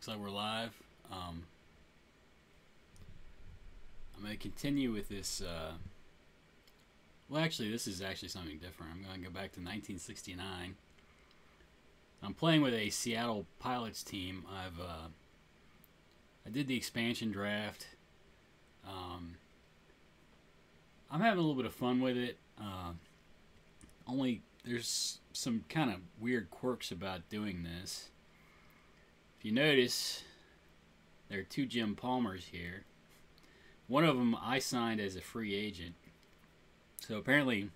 Looks like we're live. I'm going to continue with this. Well, actually, this is actually something different. I'm going to go back to 1969. I'm playing with a Seattle Pilots team. I did the expansion draft. I'm having a little bit of fun with it. Only there's some kind of weird quirks about doing this. If you notice, there are two Jim Palmers here. One of them I signed as a free agent. So apparently,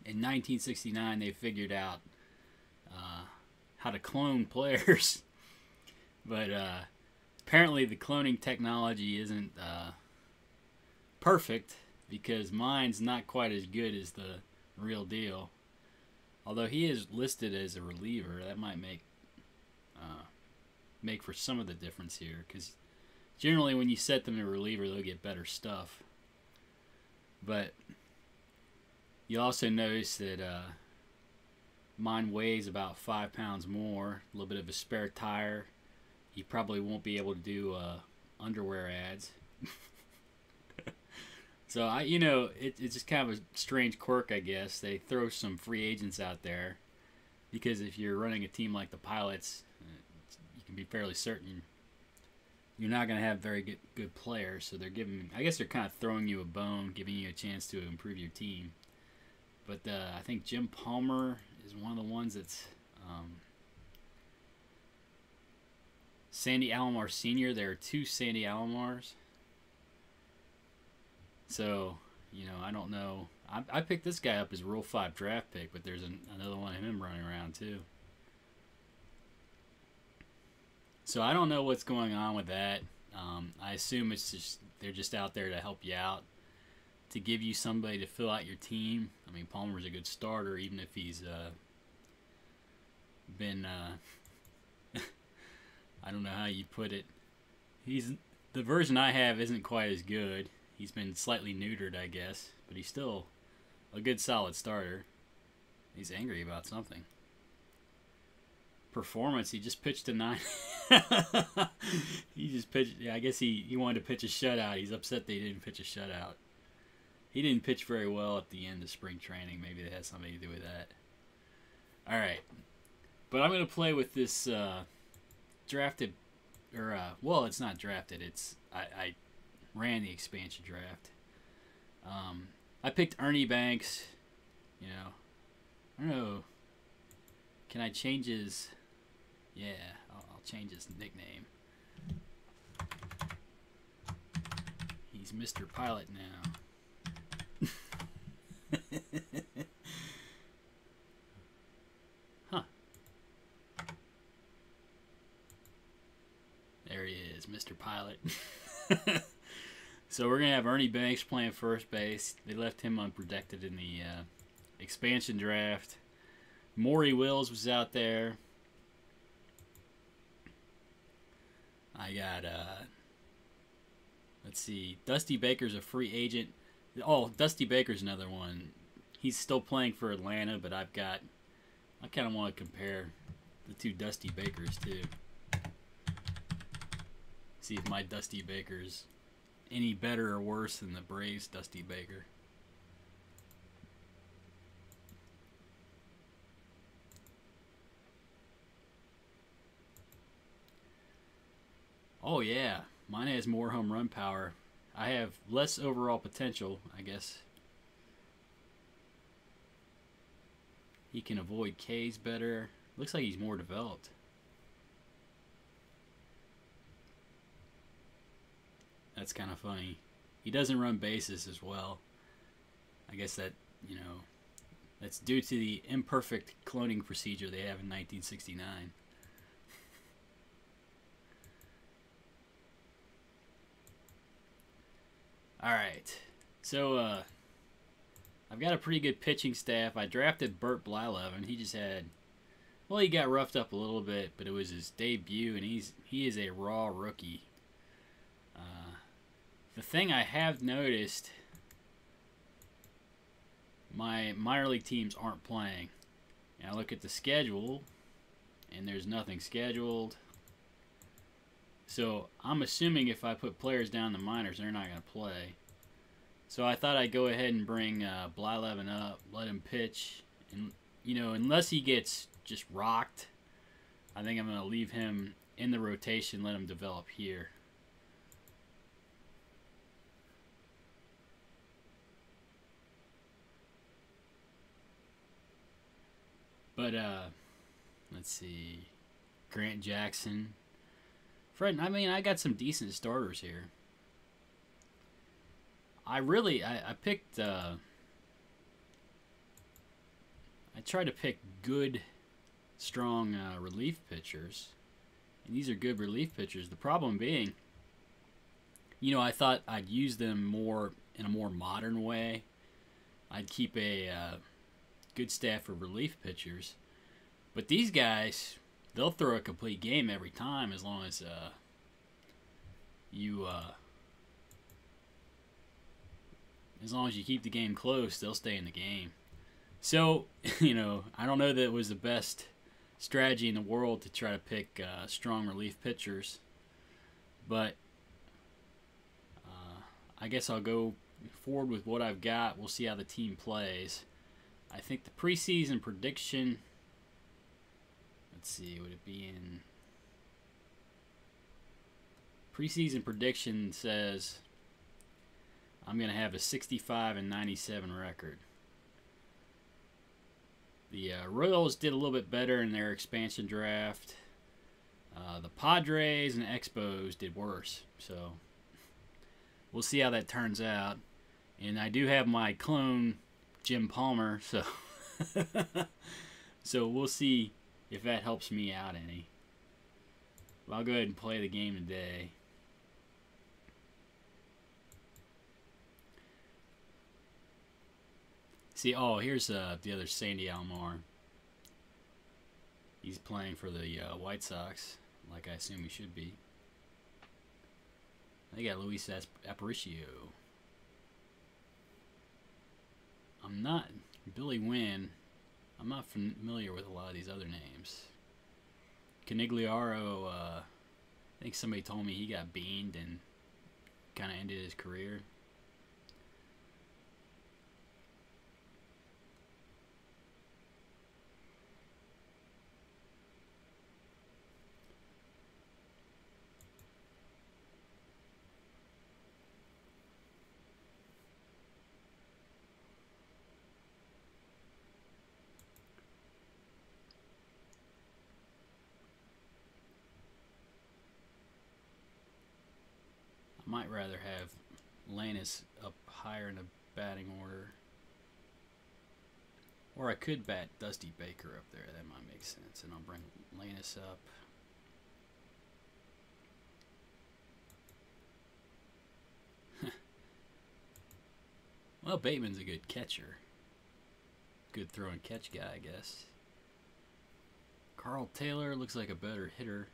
in 1969, they figured out how to clone players. But apparently, the cloning technology isn't perfect because mine's not quite as good as the real deal. Although he is listed as a reliever, that might make for some of the difference here, because generally when you set them to reliever, they'll get better stuff. But you also notice that mine weighs about 5 pounds more, a little bit of a spare tire. He probably won't be able to do underwear ads. So it's just kind of a strange quirk, I guess. They throw some free agents out there because if you're running a team like the Pilots, you can be fairly certain you're not going to have very good players. So they're I guess they're kind of throwing you a bone, giving you a chance to improve your team. But I think Jim Palmer is one of the ones that's Sandy Alomar Sr. There are two Sandy Alomars. So, I don't know. I picked this guy up as a Rule 5 draft pick, but there's another one of him running around too. So I don't know what's going on with that. I assume they're just out there to help you out, to give you somebody to fill out your team. I mean, Palmer's a good starter, even if he's been I don't know how you put it. The version I have isn't quite as good. He's been slightly neutered, I guess, but he's still a good solid starter. He's angry about something. Performance, he just pitched a 9. He just pitched. Yeah, I guess he wanted to pitch a shutout. He's upset they didn't pitch a shutout. He didn't pitch very well at the end of spring training. Maybe that has something to do with that. All right, but I'm going to play with this drafted, or well, it's not drafted. It's I ran the expansion draft. I picked Ernie Banks. I don't know. Can I change his? Yeah, I'll change his nickname. He's Mr. Pilot now. Huh. There he is, Mr. Pilot. So we're going to have Ernie Banks playing first base. They left him unprotected in the expansion draft. Maury Wills was out there. I got, let's see, Dusty Baker's a free agent. Oh, Dusty Baker's another one. He's still playing for Atlanta, but I kind of want to compare the two Dusty Bakers too. See if my Dusty Baker's any better or worse than the Braves' Dusty Baker. Oh yeah, mine has more home run power. I have less overall potential, I guess. He can avoid Ks better. Looks like he's more developed. That's kind of funny. He doesn't run bases as well. I guess that, that's due to the imperfect cloning procedure they have in 1969. Alright, so I've got a pretty good pitching staff. I drafted Bert Blyleven, and he just had, well, he got roughed up a little bit, but it was his debut, and he is a raw rookie. The thing I have noticed, my minor league teams aren't playing. And I look at the schedule, and there's nothing scheduled. So I'm assuming if I put players down in the minors, they're not going to play. So I thought I'd go ahead and bring Blyleven up, let him pitch, and unless he gets just rocked, I think I'm going to leave him in the rotation, let him develop here. But let's see, Grant Jackson, Fred. I mean, I got some decent starters here. I picked. I tried to pick good, strong relief pitchers, and these are good relief pitchers. The problem being, I thought I'd use them more in a more modern way. I'd keep a good staff of relief pitchers, but these guys, they'll throw a complete game every time as long as you keep the game close. They'll stay in the game. So I don't know that it was the best strategy in the world to try to pick strong relief pitchers, but I guess I'll go forward with what I've got. We'll see how the team plays. I think the preseason prediction, let's see, would it be in... Preseason prediction says I'm going to have a 65-97 record. The Royals did a little bit better in their expansion draft. The Padres and Expos did worse. So we'll see how that turns out. And I do have my clone, Jim Palmer, so so we'll see if that helps me out any. But I'll go ahead and play the game today. See, here's the other Sandy Alomar. He's playing for the White Sox, like I assume he should be. They got Luis Aparicio. I'm not Billy Wynn. I'm not familiar with a lot of these other names. Canigliaro, I think somebody told me he got beaned and kind of ended his career. Might rather have Lannis up higher in the batting order. Or I could bat Dusty Baker up there. That might make sense. And I'll bring Lannis up. Well, Bateman's a good catcher. Good throw and catch guy, I guess. Carl Taylor looks like a better hitter.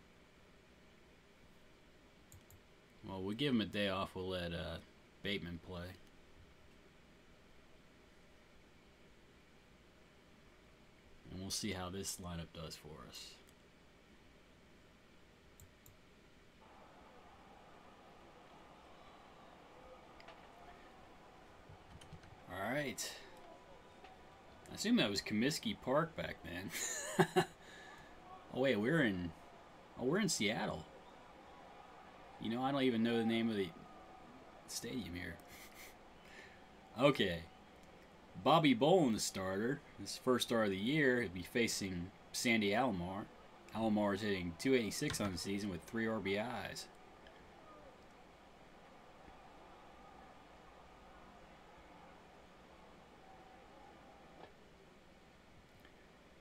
Well, we'll give him a day off. We'll let Bateman play. And we'll see how this lineup does for us. All right. I assume that was Comiskey Park back then. Oh wait, we're in Seattle. I don't even know the name of the stadium here. Okay. Bobby Bolin, the starter. His first start of the year. He'll be facing Sandy Alomar. Alomar is hitting .286 on the season with 3 RBIs.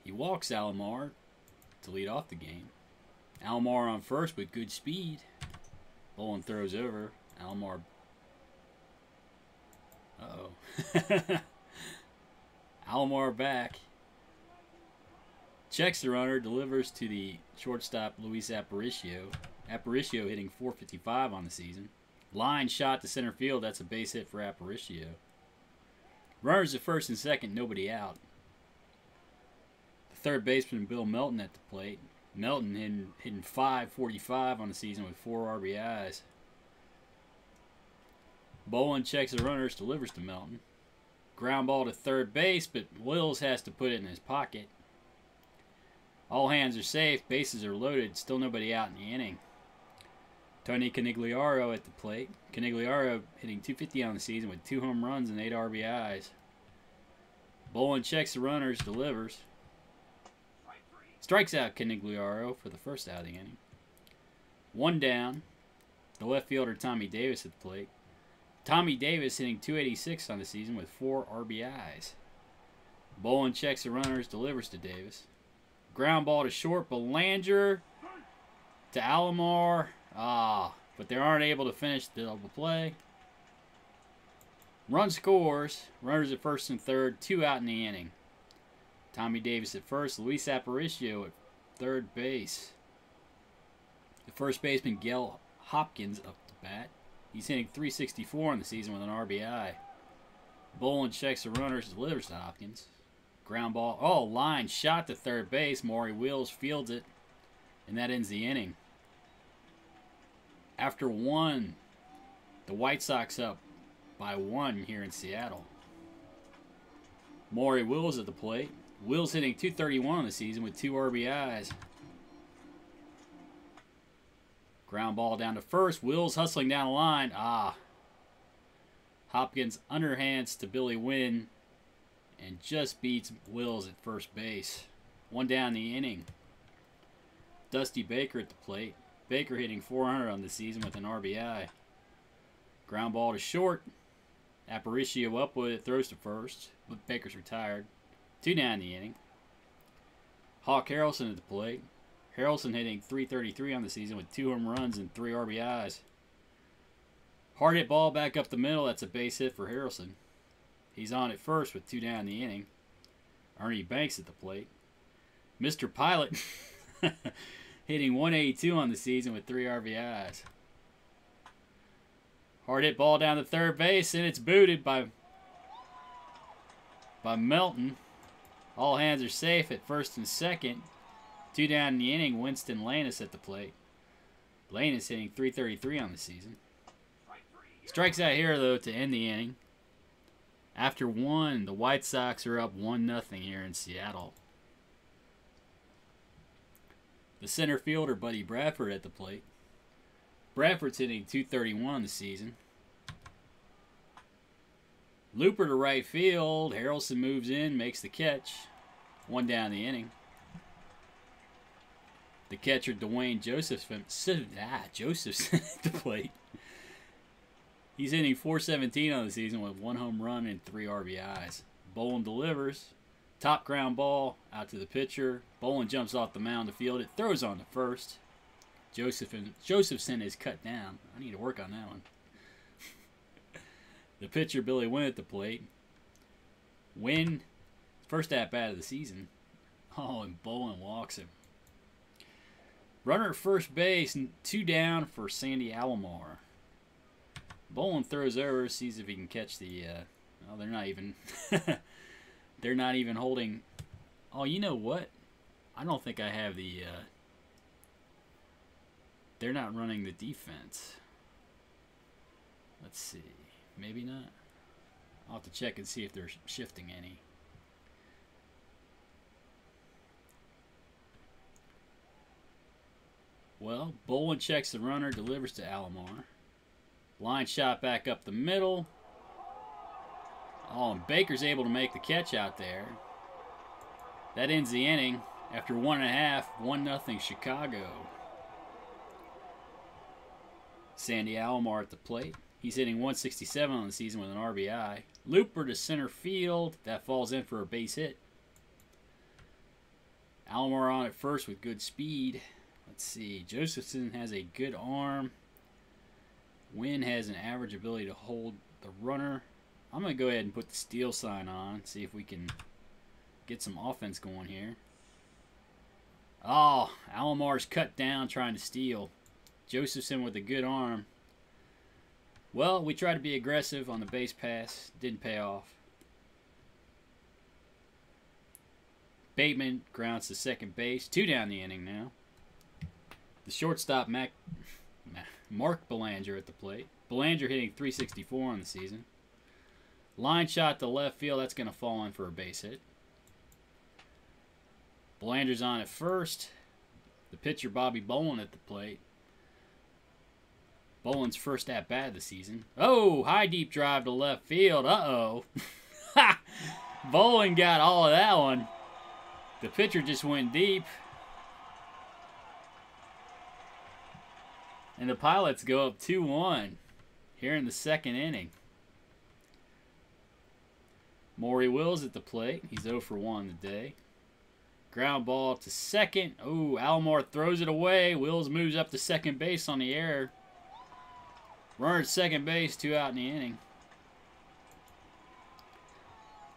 He walks Alomar to lead off the game. Alomar on first with good speed. Bolin throws over. Alomar. Uh-oh. Alomar back. Checks the runner. Delivers to the shortstop, Luis Aparicio. Aparicio hitting .455 on the season. Line shot to center field. That's a base hit for Aparicio. Runners at first and second. Nobody out. The third baseman, Bill Melton, at the plate. Melton hitting .545 on the season with 4 RBIs. Bolin checks the runners, delivers to Melton. Ground ball to third base, but Wills has to put it in his pocket. All hands are safe, bases are loaded, still nobody out in the inning. Tony Conigliaro at the plate. Conigliaro hitting .250 on the season with 2 home runs and 8 RBIs. Bolin checks the runners, delivers. Strikes out Conigliaro for the first out of the inning. 1 down. The left fielder Tommy Davis at the plate. Tommy Davis hitting .286 on the season with 4 RBIs. Bolin checks the runners, delivers to Davis. Ground ball to short, Belanger to Alomar. But they aren't able to finish the double play. Run scores. Runners at first and third. 2 out in the inning. Tommy Davis at first. Luis Aparicio at third base. The first baseman, Gil Hopkins, up the bat. He's hitting .364 on the season with an RBI. Bolin checks the runners, delivers to Hopkins. Ground ball. Oh, line shot to third base. Maury Wills fields it. And that ends the inning. After 1, the White Sox up by 1 here in Seattle. Maury Wills at the plate. Wills hitting .231 on the season with 2 RBIs. Ground ball down to first. Wills hustling down the line. Hopkins underhands to Billy Wynn and just beats Wills at first base. 1 down the inning. Dusty Baker at the plate. Baker hitting .400 on the season with an RBI. Ground ball to short. Aparicio up with it, throws to first, but Baker's retired. 2 down the inning. Hawk Harrelson at the plate. Harrelson hitting .333 on the season with 2 home runs and 3 RBIs. Hard hit ball back up the middle. That's a base hit for Harrelson. He's on at first with 2 down the inning. Ernie Banks at the plate. Mr. Pilot hitting .182 on the season with 3 RBIs. Hard hit ball down to third base, and it's booted by Melton. All hands are safe at first and second. 2 down in the inning. Winston Lannis at the plate. Lannis hitting .333 on the season. Strikes out here, though, to end the inning. After 1, the White Sox are up 1-0 here in Seattle. The center fielder, Buddy Bradford, at the plate. Bradford's hitting .231 this season. Looper to right field. Harrelson moves in, makes the catch. 1 down the inning. The catcher, Dwayne Josephson at the plate. He's hitting .417 on the season with 1 home run and 3 RBIs. Bolin delivers. Top ground ball out to the pitcher. Bolin jumps off the mound to field it. Throws on to first. Josephson is cut down. I need to work on that one. The pitcher, Billy Wynn, at the plate. Wynn, first at bat of the season. Oh, and Bolin walks him. Runner at first base, 2 down for Sandy Alomar. Bolin throws over, sees if he can catch the. Oh, they're not even. They're not even holding. Oh, you know what? I don't think I have the. They're not running the defense. Let's see. Maybe not. I'll have to check and see if they're shifting any. Well, Bolin checks the runner, delivers to Alomar. Line shot back up the middle. Oh, and Baker's able to make the catch out there. That ends the inning. After 1.5, 1-0 Chicago. Sandy Alomar at the plate. He's hitting .167 on the season with an RBI. Looper to center field. That falls in for a base hit. Alomar on at first with good speed. Let's see. Josephson has a good arm. Wynn has an average ability to hold the runner. I'm going to go ahead and put the steal sign on. See if we can get some offense going here. Oh, Alomar's cut down trying to steal. Josephson with a good arm. Well, we tried to be aggressive on the base pass. Didn't pay off. Bateman grounds to second base. 2 down the inning now. The shortstop, Mark Belanger at the plate. Belanger hitting .364 on the season. Line shot to left field. That's going to fall in for a base hit. Belanger's on at first. The pitcher, Bobby Bolin, at the plate. Bolin's first at-bat of the season. Oh, high deep drive to left field. Uh-oh. Bolin got all of that one. The pitcher just went deep. And the Pilots go up 2-1 here in the second inning. Maury Wills at the plate. He's 0 for 1 today. Ground ball to second. Oh, Alomar throws it away. Wills moves up to second base on the error. Runner at second base, 2 out in the inning.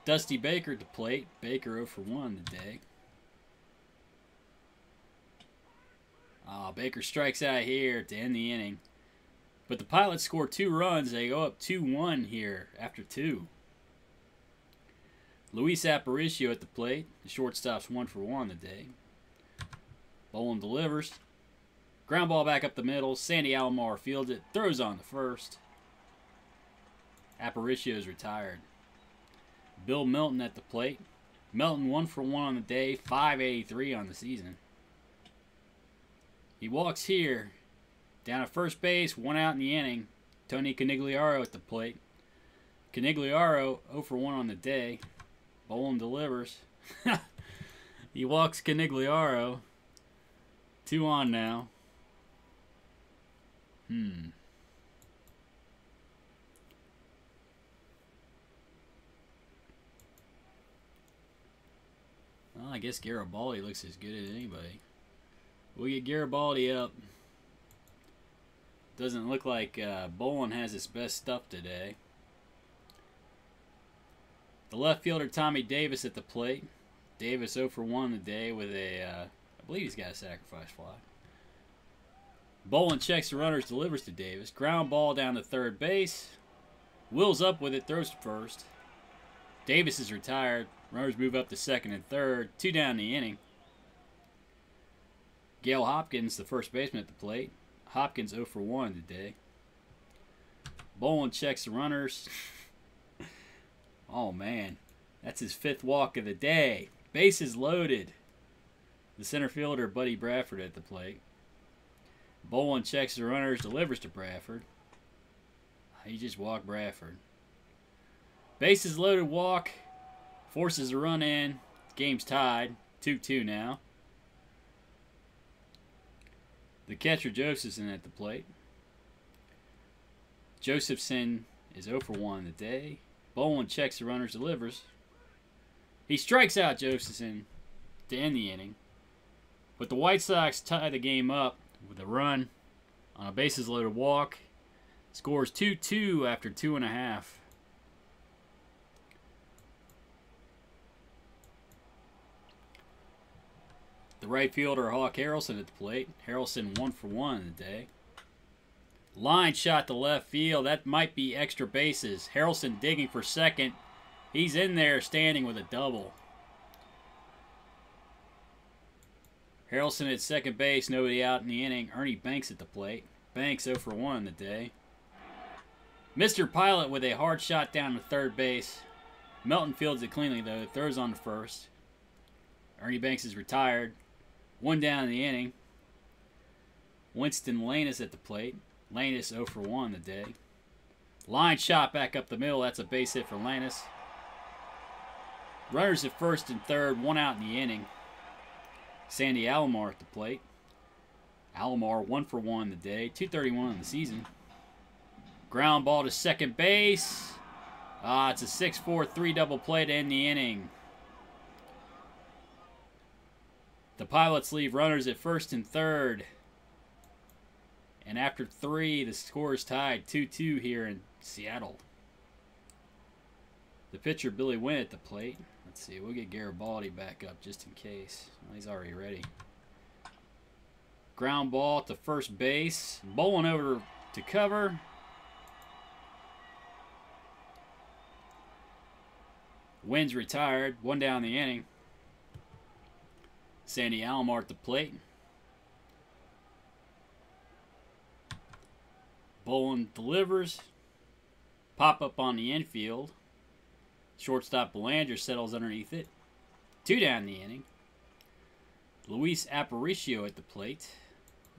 Dusty Baker at the plate. Baker 0 for 1 today. Baker strikes out here to end the inning. But the Pilots score 2 runs. They go up 2-1 here after 2. Luis Aparicio at the plate. The shortstop's 1 for 1 today. Bolin delivers. Ground ball back up the middle. Sandy Alomar fields it. Throws on the first. Aparicio's retired. Bill Melton at the plate. Melton 1 for 1 on the day. .583 on the season. He walks here. Down at first base. 1 out in the inning. Tony Conigliaro at the plate. Conigliaro 0 for 1 on the day. Bolin delivers. He walks Conigliaro. 2 on now. Well, I guess Garibaldi looks as good as anybody. We get Garibaldi up. Doesn't look like Bolin has his best stuff today. The left fielder, Tommy Davis, at the plate. Davis 0 for 1 today with a, I believe he's got a sacrifice fly. Bolin checks the runners, delivers to Davis. Ground ball down to third base. Wills up with it, throws to first. Davis is retired. Runners move up to second and third. 2 down in the inning. Gale Hopkins, the first baseman, at the plate. Hopkins 0 for 1 today. Bolin checks the runners. Oh, man. That's his 5th walk of the day. Bases loaded. The center fielder, Buddy Bradford, at the plate. Bolin checks the runners, delivers to Bradford. He just walked Bradford. Bases loaded walk. Forces a run in. Game's tied. 2-2 now. The catcher, Josephson, at the plate. Josephson is 0 for 1 today. Bolin checks the runners, delivers. He strikes out Josephson to end the inning. But the White Sox tie the game up with a run on a bases-loaded walk. Scores 2-2 after 2.5. The right fielder, Hawk Harrelson, at the plate. Harrelson 1 for 1 today. Line shot to left field. That might be extra bases. Harrelson digging for second. He's in there standing with a double. Harrelson at second base. Nobody out in the inning. Ernie Banks at the plate. Banks 0 for 1 today. Mr. Pilot with a hard shot down to third base. Melton fields it cleanly, though. Throws on the first. Ernie Banks is retired. 1 down in the inning. Winston Lanus at the plate. Lanus 0 for 1 today. Line shot back up the middle. That's a base hit for Lanus. Runners at first and third. 1 out in the inning. Sandy Alomar at the plate. Alomar 1 for 1 today. 231 in the season. Ground ball to second base. It's a 6-4-3 double play to end the inning. The Pilots leave runners at first and third. And after 3, the score is tied 2-2 here in Seattle. The pitcher, Billy Wynn, at the plate. Let's see, we'll get Garibaldi back up just in case. Well, he's already ready. Ground ball to first base. Bolin over to cover. Wynn's retired. 1 down the inning. Sandy Alomar at the plate. Bolin delivers. Pop up on the infield. Shortstop Belanger settles underneath it. 2 down the inning. Luis Aparicio at the plate.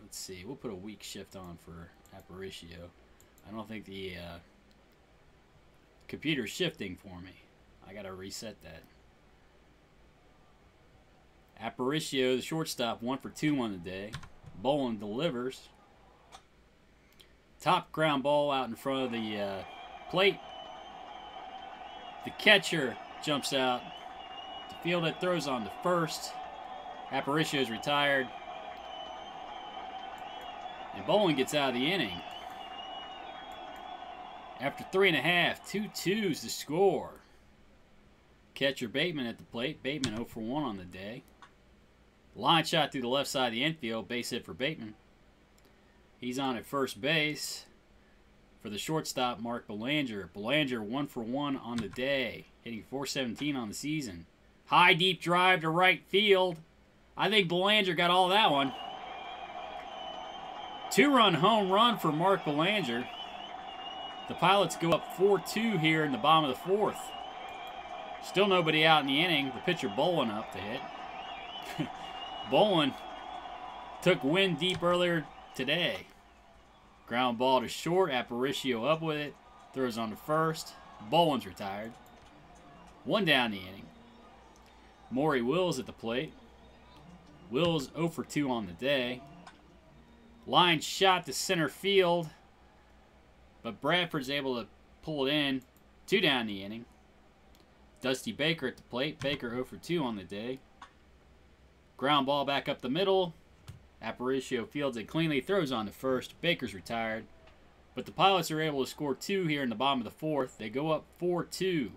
Let's see. We'll put a weak shift on for Aparicio. I don't think the computer's shifting for me. I gotta reset that. Aparicio, the shortstop, 1 for 2 on the day. Bolin delivers. Top ground ball out in front of the plate. The catcher jumps out. The field that throws on to first. Aparicio is retired. And Bolin gets out of the inning. After 3 1/2, 2-2's the score. Catcher Bateman at the plate. Bateman 0 for 1 on the day. Line shot through the left side of the infield. Base hit for Bateman. He's on at first base for the shortstop, Mark Belanger. Belanger 1 for 1 on the day, hitting .417 on the season. High deep drive to right field. I think Belanger got all that one. 2-run home run for Mark Belanger. The Pilots go up 4-2 here in the bottom of the 4th. Still nobody out in the inning. The pitcher Bolin up to hit. Bolin took wind deep earlier today. Ground ball to short. Aparicio up with it. Throws on to first. Bolin's retired. 1 down the inning. Maury Wills at the plate. Wills 0 for 2 on the day. Line shot to center field. But Bradford's able to pull it in. 2 down the inning. Dusty Baker at the plate. Baker 0 for 2 on the day. Ground ball back up the middle. Aparicio fields it cleanly. Throws on to first. Baker's retired. But the Pilots are able to score 2 here in the bottom of the 4th. They go up 4-2.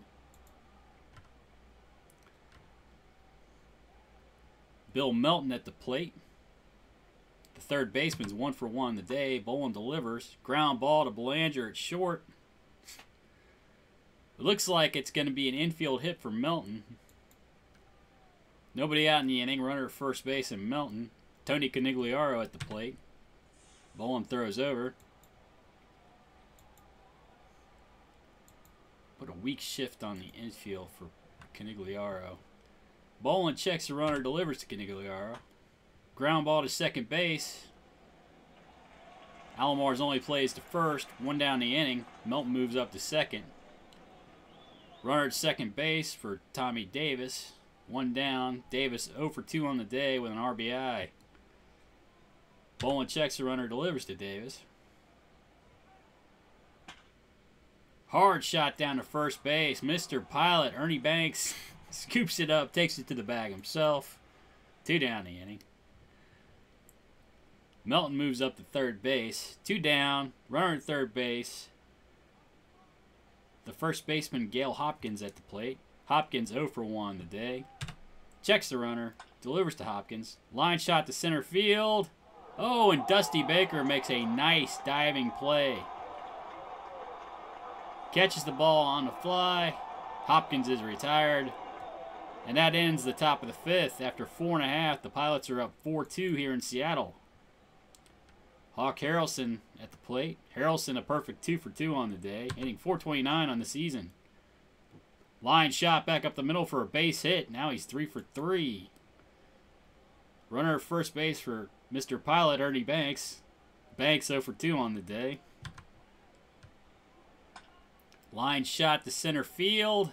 Bill Melton at the plate. The third baseman's 1 for 1 on the day. Bolin delivers. Ground ball to Belanger at short. It looks like it's going to be an infield hit for Melton. Nobody out in the inning. Runner at first base and Melton. Tony Conigliaro at the plate. Bolin throws over. Put a weak shift on the infield for Conigliaro. Bolin checks the runner, delivers to Conigliaro. Ground ball to second base. Alomars only plays to first. 1 down the inning. Melton moves up to second. Runner at second base for Tommy Davis. 1 down. Davis 0 for 2 on the day with an RBI. Bolin checks the runner, delivers to Davis. Hard shot down to first base. Mr. Pilot, Ernie Banks, scoops it up, takes it to the bag himself. 2 down the inning. Melton moves up to third base. 2 down. Runner at third base. The first baseman, Gale Hopkins, at the plate. Hopkins 0 for 1 on the day. Checks the runner. Delivers to Hopkins. Line shot to center field. Oh, and Dusty Baker makes a nice diving play. Catches the ball on the fly. Hopkins is retired. And that ends the top of the 5th. After 4 1/2, the Pilots are up 4-2 here in Seattle. Hawk Harrelson at the plate. Harrelson a perfect 2 for 2 on the day, hitting .429 on the season. Line shot back up the middle for a base hit. Now he's 3 for 3. Runner at first base for Mr. Pilot, Ernie Banks. Banks 0 for 2 on the day. Line shot to center field.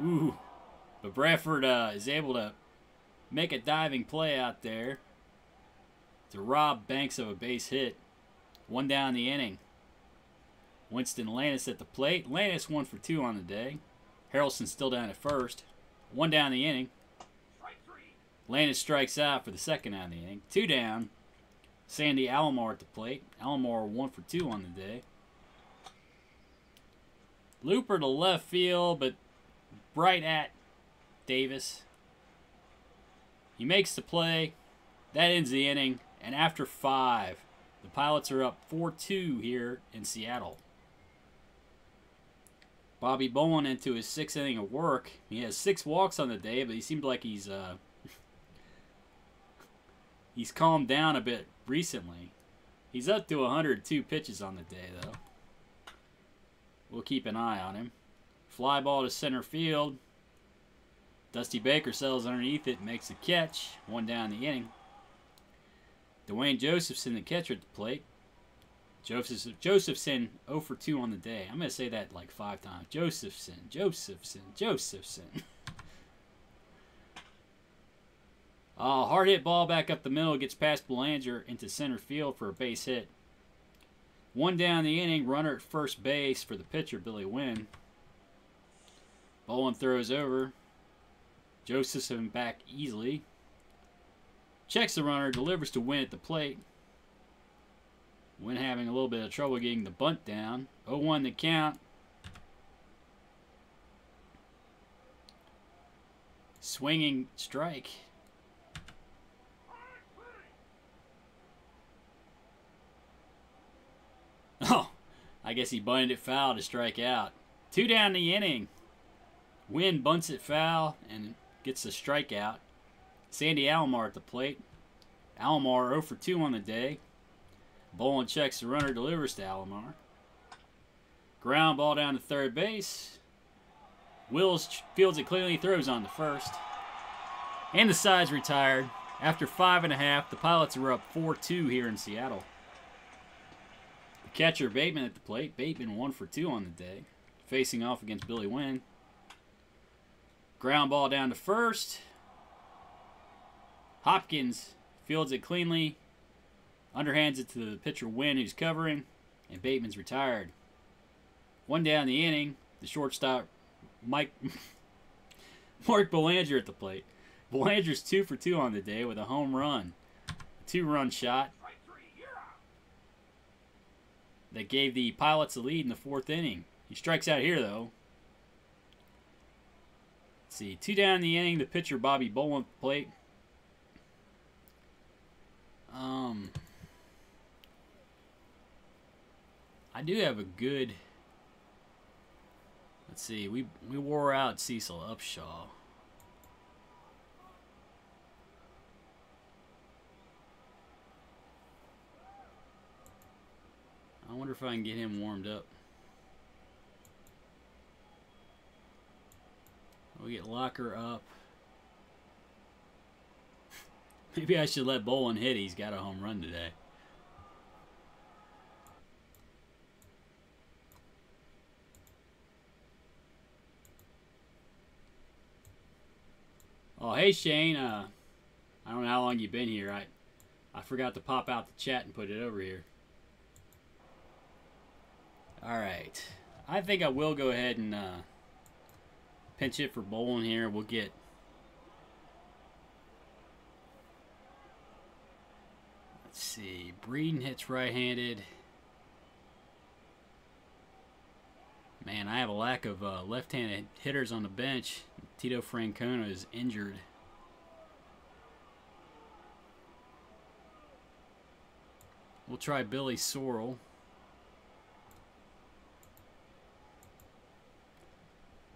Ooh. But Bradford is able to make a diving play out there to rob Banks of a base hit. 1 down the inning. Winston Lannis at the plate. Lannis 1 for 2 on the day. Harrelson still down at first. 1 down the inning. Lannis strikes out for the 2nd out of the inning. 2 down. Sandy Alomar at the plate. Alomar 1 for 2 on the day. Looper to left field, but right at Davis. He makes the play. That ends the inning. And after 5, the Pilots are up 4-2 here in Seattle. Bobby Bolin into his 6th inning of work. He has 6 walks on the day, but he seemed like he's calmed down a bit recently. He's up to 102 pitches on the day, though. We'll keep an eye on him. Fly ball to center field. Dusty Baker settles underneath it, makes the catch. 1 down the inning. Dwayne Josephson, the catcher at the plate. Josephson 0 for 2 on the day. I'm going to say that like 5 times. Josephson. Hard hit ball back up the middle. Gets past Belanger into center field for a base hit. 1 down the inning. Runner at first base for the pitcher, Billy Wynn. Bolin throws over. Josephson back easily. Checks the runner. Delivers to Wynn at the plate. Wynn having a little bit of trouble getting the bunt down. 0-1 the count. Swinging strike. Oh, I guess he bunted it foul to strike out. 2 down the inning. Wynn bunts it foul and gets the strikeout. Sandy Alomar at the plate. Alomar 0 for 2 on the day. Bolin checks the runner, delivers to Alomar. Ground ball down to third base. Wills fields it cleanly, throws on to first. And the side's retired. After 5.5, the Pilots are up 4-2 here in Seattle. The catcher Bateman at the plate. Bateman 1 for 2 on the day. Facing off against Billy Wynn. Ground ball down to first. Hopkins fields it cleanly. Underhands it to the pitcher Wynn, who's covering, and Bateman's retired. 1 down the inning. The shortstop, Mark Belanger at the plate. Belanger's 2 for 2 on the day with a home run. A 2-run shot that gave the Pilots a lead in the 4th inning. He strikes out here, though. Let's see. 2 down the inning. The pitcher, Bobby Bolin, at the plate. I do have a good... Let's see. We wore out Cecil Upshaw. I wonder if I can get him warmed up. We'll get Locker up. Maybe I should let Bolin hit. He's got a home run today. Oh, hey Shane. I don't know how long you've been here. I forgot to pop out the chat and put it over here. Alright. I think I will go ahead and pinch hit for Bolin here. We'll get... Let's see. Breeden hits right-handed. Man, I have a lack of left-handed hitters on the bench. Tito Francona is injured. We'll try Billy Sorrell.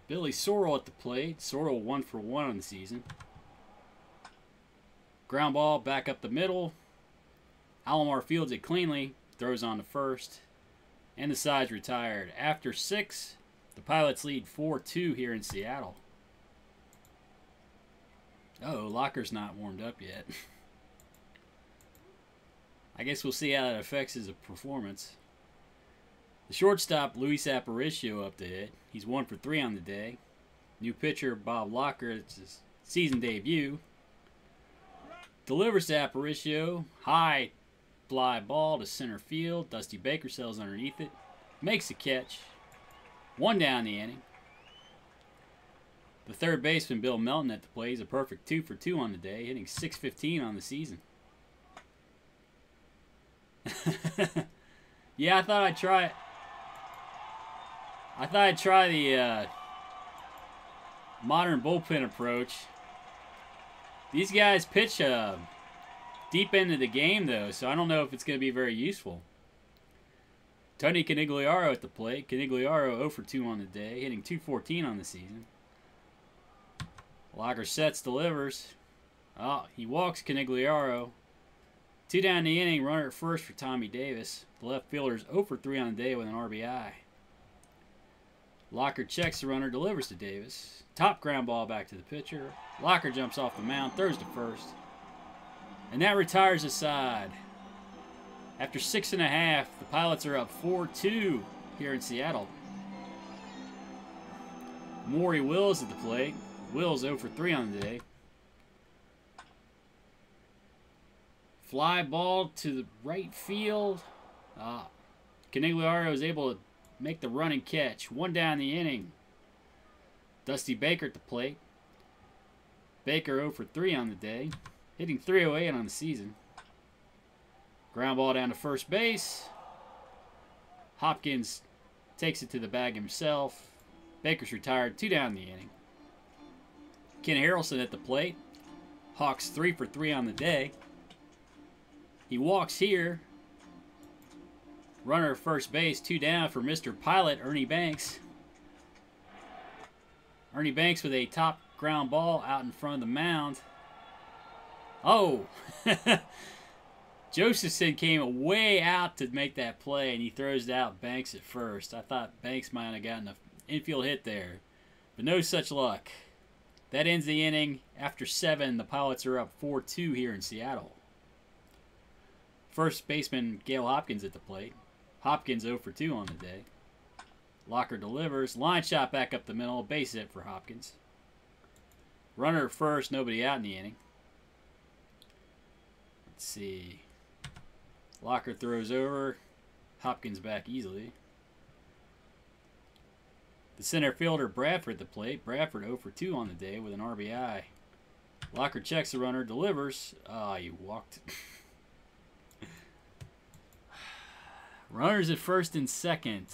Billy Sorrell at the plate. Sorrell 1 for 1 on the season. Ground ball back up the middle. Alomar fields it cleanly. Throws on to first. And the side's retired. After 6, the Pilots lead 4-2 here in Seattle. Oh, Locker's not warmed up yet. I guess we'll see how that affects his performance. The shortstop, Luis Aparicio, up to hit. He's 1 for 3 on the day. New pitcher, Bob Locker. It's his season debut. Delivers to Aparicio. High fly ball to center field. Dusty Baker settles underneath it. Makes a catch. 1 down the inning. The third baseman, Bill Melton, at the plate. He's a perfect 2 for 2 on the day, hitting .615 on the season. Yeah, I thought I'd try the modern bullpen approach. These guys pitch deep into the game, though, so I don't know if it's going to be very useful. Tony Canigliaro at the plate. Canigliaro 0 for 2 on the day, hitting .214 on the season. Locker sets, delivers. Oh, he walks Canigliaro. 2 down in the inning, runner at first for Tommy Davis. The left fielder's 0 for 3 on the day with an RBI. Locker checks the runner, delivers to Davis. Top ground ball back to the pitcher. Locker jumps off the mound, throws to first. And that retires the side. After 6.5, the Pilots are up 4-2 here in Seattle. Maury Wills at the plate. Wills 0 for 3 on the day. Fly ball to the right field. Canigliaro is able to make the run and catch. 1 down the inning. Dusty Baker at the plate. Baker 0 for 3 on the day. Hitting .308 on the season. Ground ball down to first base. Hopkins takes it to the bag himself. Baker's retired. 2 down the inning. Ken Harrelson at the plate. Hawks 3 for 3 on the day. He walks here. Runner at first base, 2 down for Mr. Pilot, Ernie Banks. Ernie Banks with a top ground ball out in front of the mound. Oh! Josephson came way out to make that play, and he throws out Banks at first. I thought Banks might have gotten an infield hit there, but no such luck. That ends the inning. After 7, the Pilots are up 4-2 here in Seattle. First baseman Gale Hopkins at the plate. Hopkins 0 for 2 on the day. Locker delivers. Line shot back up the middle. Base hit for Hopkins. Runner at first. Nobody out in the inning. Let's see. Locker throws over. Hopkins back easily. The center fielder Bradford at the plate. Bradford 0 for 2 on the day with an RBI. Locker checks the runner. Delivers. He walked. Runners at first and second.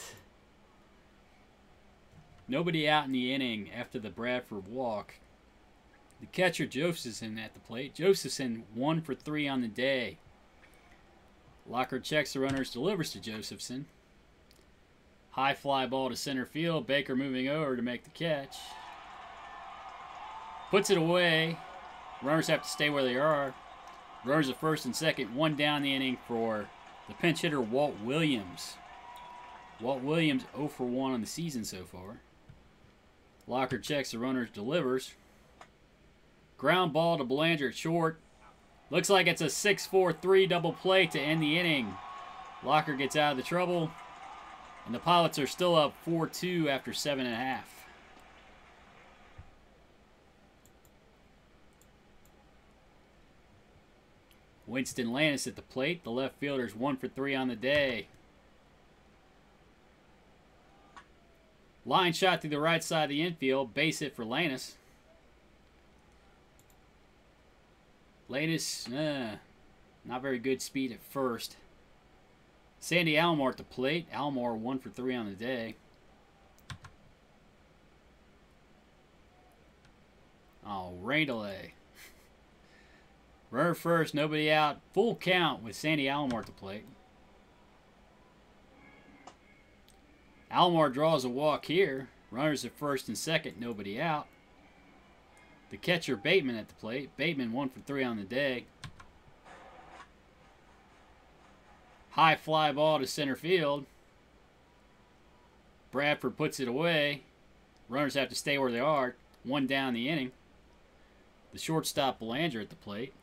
Nobody out in the inning after the Bradford walk. The catcher Josephson at the plate. Josephson 1 for 3 on the day. Locker checks the runners, delivers to Josephson. High fly ball to center field. Baker moving over to make the catch. Puts it away. Runners have to stay where they are. Runners at first and second. 1 down the inning for the pinch hitter, Walt Williams. Walt Williams 0 for 1 on the season so far. Locker checks the runners, delivers. Ground ball to Belanger at short. Looks like it's a 6-4-3 double play to end the inning. Locker gets out of the trouble. And the Pilots are still up 4-2 after 7.5. Winston Lannis at the plate. The left fielder's 1 for 3 on the day. Line shot through the right side of the infield. Base hit for Lannis. Lannis, not very good speed at first. Sandy Alomar at the plate. Alomar 1 for 3 on the day. Oh, rain delay. Runner first, nobody out. Full count with Sandy Alomar at the plate. Alomar draws a walk here. Runners at first and second, nobody out. The catcher Bateman at the plate. Bateman 1 for 3 on the day. High fly ball to center field. Bradford puts it away. Runners have to stay where they are. 1 down the inning. The shortstop Belanger at the plate.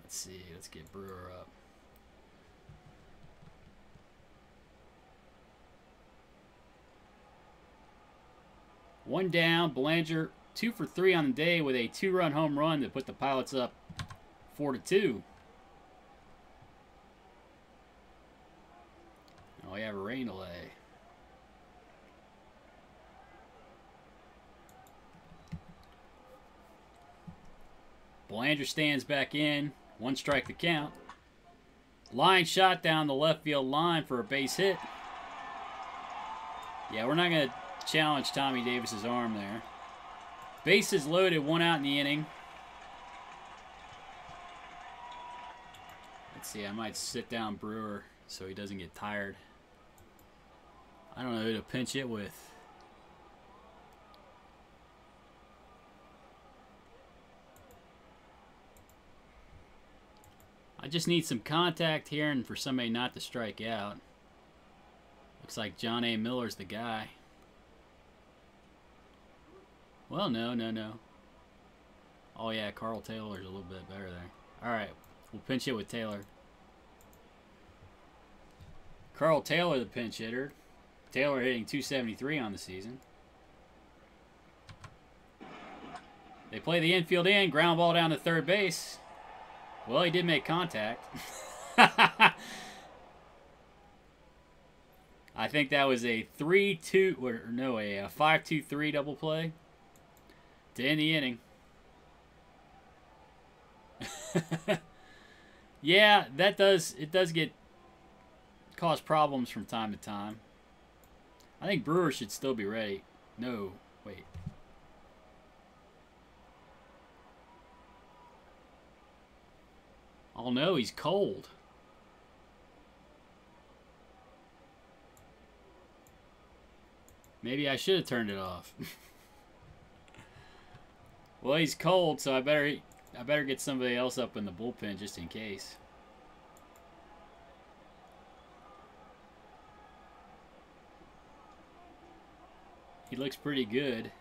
Let's see. Let's get Brewer up. One down. Belanger 2 for 3 on the day with a 2-run home run that put the Pilots up 4-2. Oh, we have a rain delay. Belanger stands back in. 1 strike to count. Line shot down the left field line for a base hit. Yeah, we're not going to challenge Tommy Davis's arm there. Bases loaded, 1 out in the inning. Let's see, I might sit down Brewer so he doesn't get tired. I don't know who to pinch it with. just need some contact here and for somebody not to strike out. Looks like John A. Miller's the guy. Well, no. Oh, yeah, Carl Taylor's a little bit better there. All right, we'll pinch hit with Taylor. Carl Taylor, the pinch hitter. Taylor hitting .273 on the season. They play the infield in, ground ball down to third base. Well, he did make contact. I think that was a 3-2, or no, a 5-2-3 double play to end the inning. Yeah, it does cause problems from time to time. I think Brewer should still be ready. No, wait. Oh no, he's cold. Maybe I should have turned it off. Well, he's cold, so I better get somebody else up in the bullpen just in case. He looks pretty good.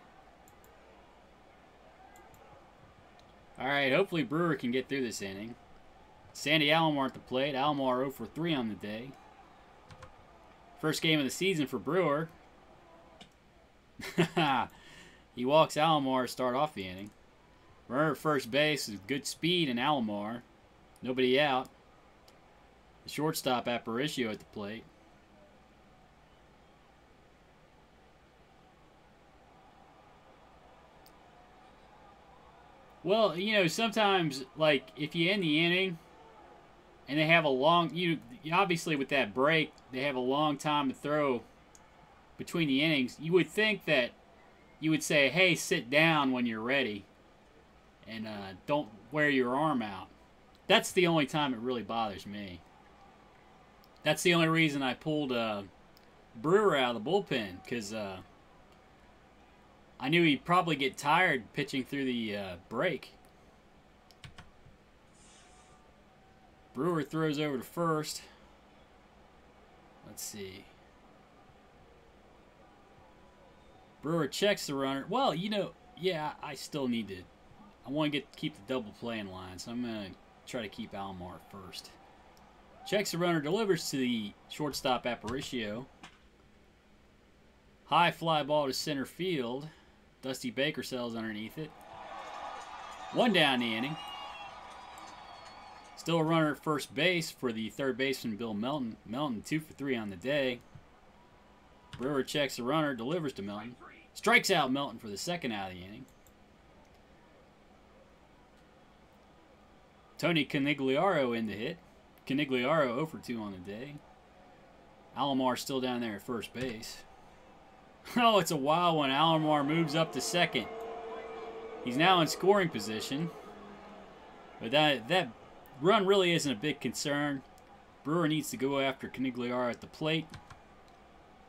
All right, hopefully Brewer can get through this inning. Sandy Alomar at the plate. Alomar 0 for 3 on the day. First game of the season for Brewer. He walks Alomar to start off the inning. Runner at first base is good speed in Alomar. Nobody out. The shortstop Aparicio at the plate. Well, you know, sometimes, like, if you end the inning and they have a long, obviously with that break, they have a long time to throw between the innings. You would think that you would say, hey, sit down when you're ready and don't wear your arm out. That's the only time it really bothers me. That's the only reason I pulled Brewer out of the bullpen, because I knew he'd probably get tired pitching through the break. Brewer throws over to first. Let's see. Brewer checks the runner. Well, you know, yeah, I still need to. I want to keep the double play in line, so I'm going to try to keep Alomar first. Checks the runner, delivers to the shortstop Aparicio. High fly ball to center field. Dusty Baker sells underneath it. One down the inning. Still a runner at first base for the third baseman Bill Melton. Melton 2 for 3 on the day. Brewer checks the runner, delivers to Melton. Strikes out Melton for the second out of the inning. Tony Canigliaro in to hit. Canigliaro 0 for 2 on the day. Alomar still down there at first base. Oh, it's a wild one. Alomar moves up to second. He's now in scoring position. But that run really isn't a big concern. Brewer needs to go after Canigliaro at the plate.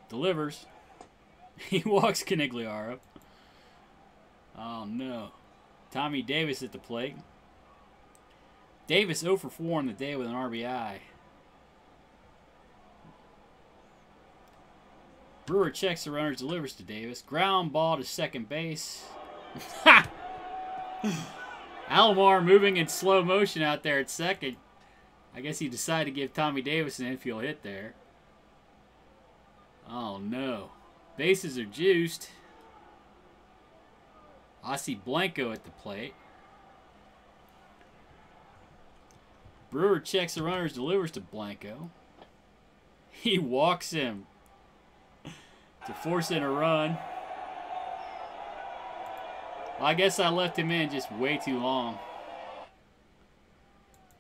Delivers. He walks Canigliaro. Oh, no. Tommy Davis at the plate. Davis 0 for 4 on the day with an RBI. Brewer checks the runners, delivers to Davis. Ground ball to second base. Ha! Alomar moving in slow motion out there at second. I guess he decided to give Tommy Davis an infield hit there. Oh, no. Bases are juiced. I see Blanco at the plate. Brewer checks the runners, delivers to Blanco. He walks him to force in a run. Well, I guess I left him in just way too long.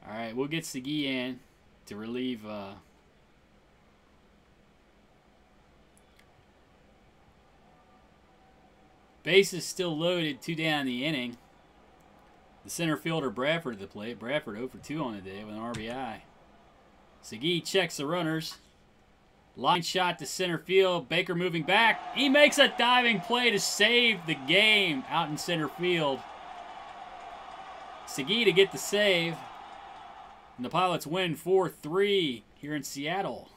All right, we'll get Segui in to relieve base is still loaded, 2 down in the inning. The center fielder Bradford at the plate. Bradford 0 for 2 on the day with an RBI. Segui checks the runners. Line shot to center field. Baker moving back. He makes a diving play to save the game out in center field. Segui to get the save. And the Pilots win 4-3 here in Seattle.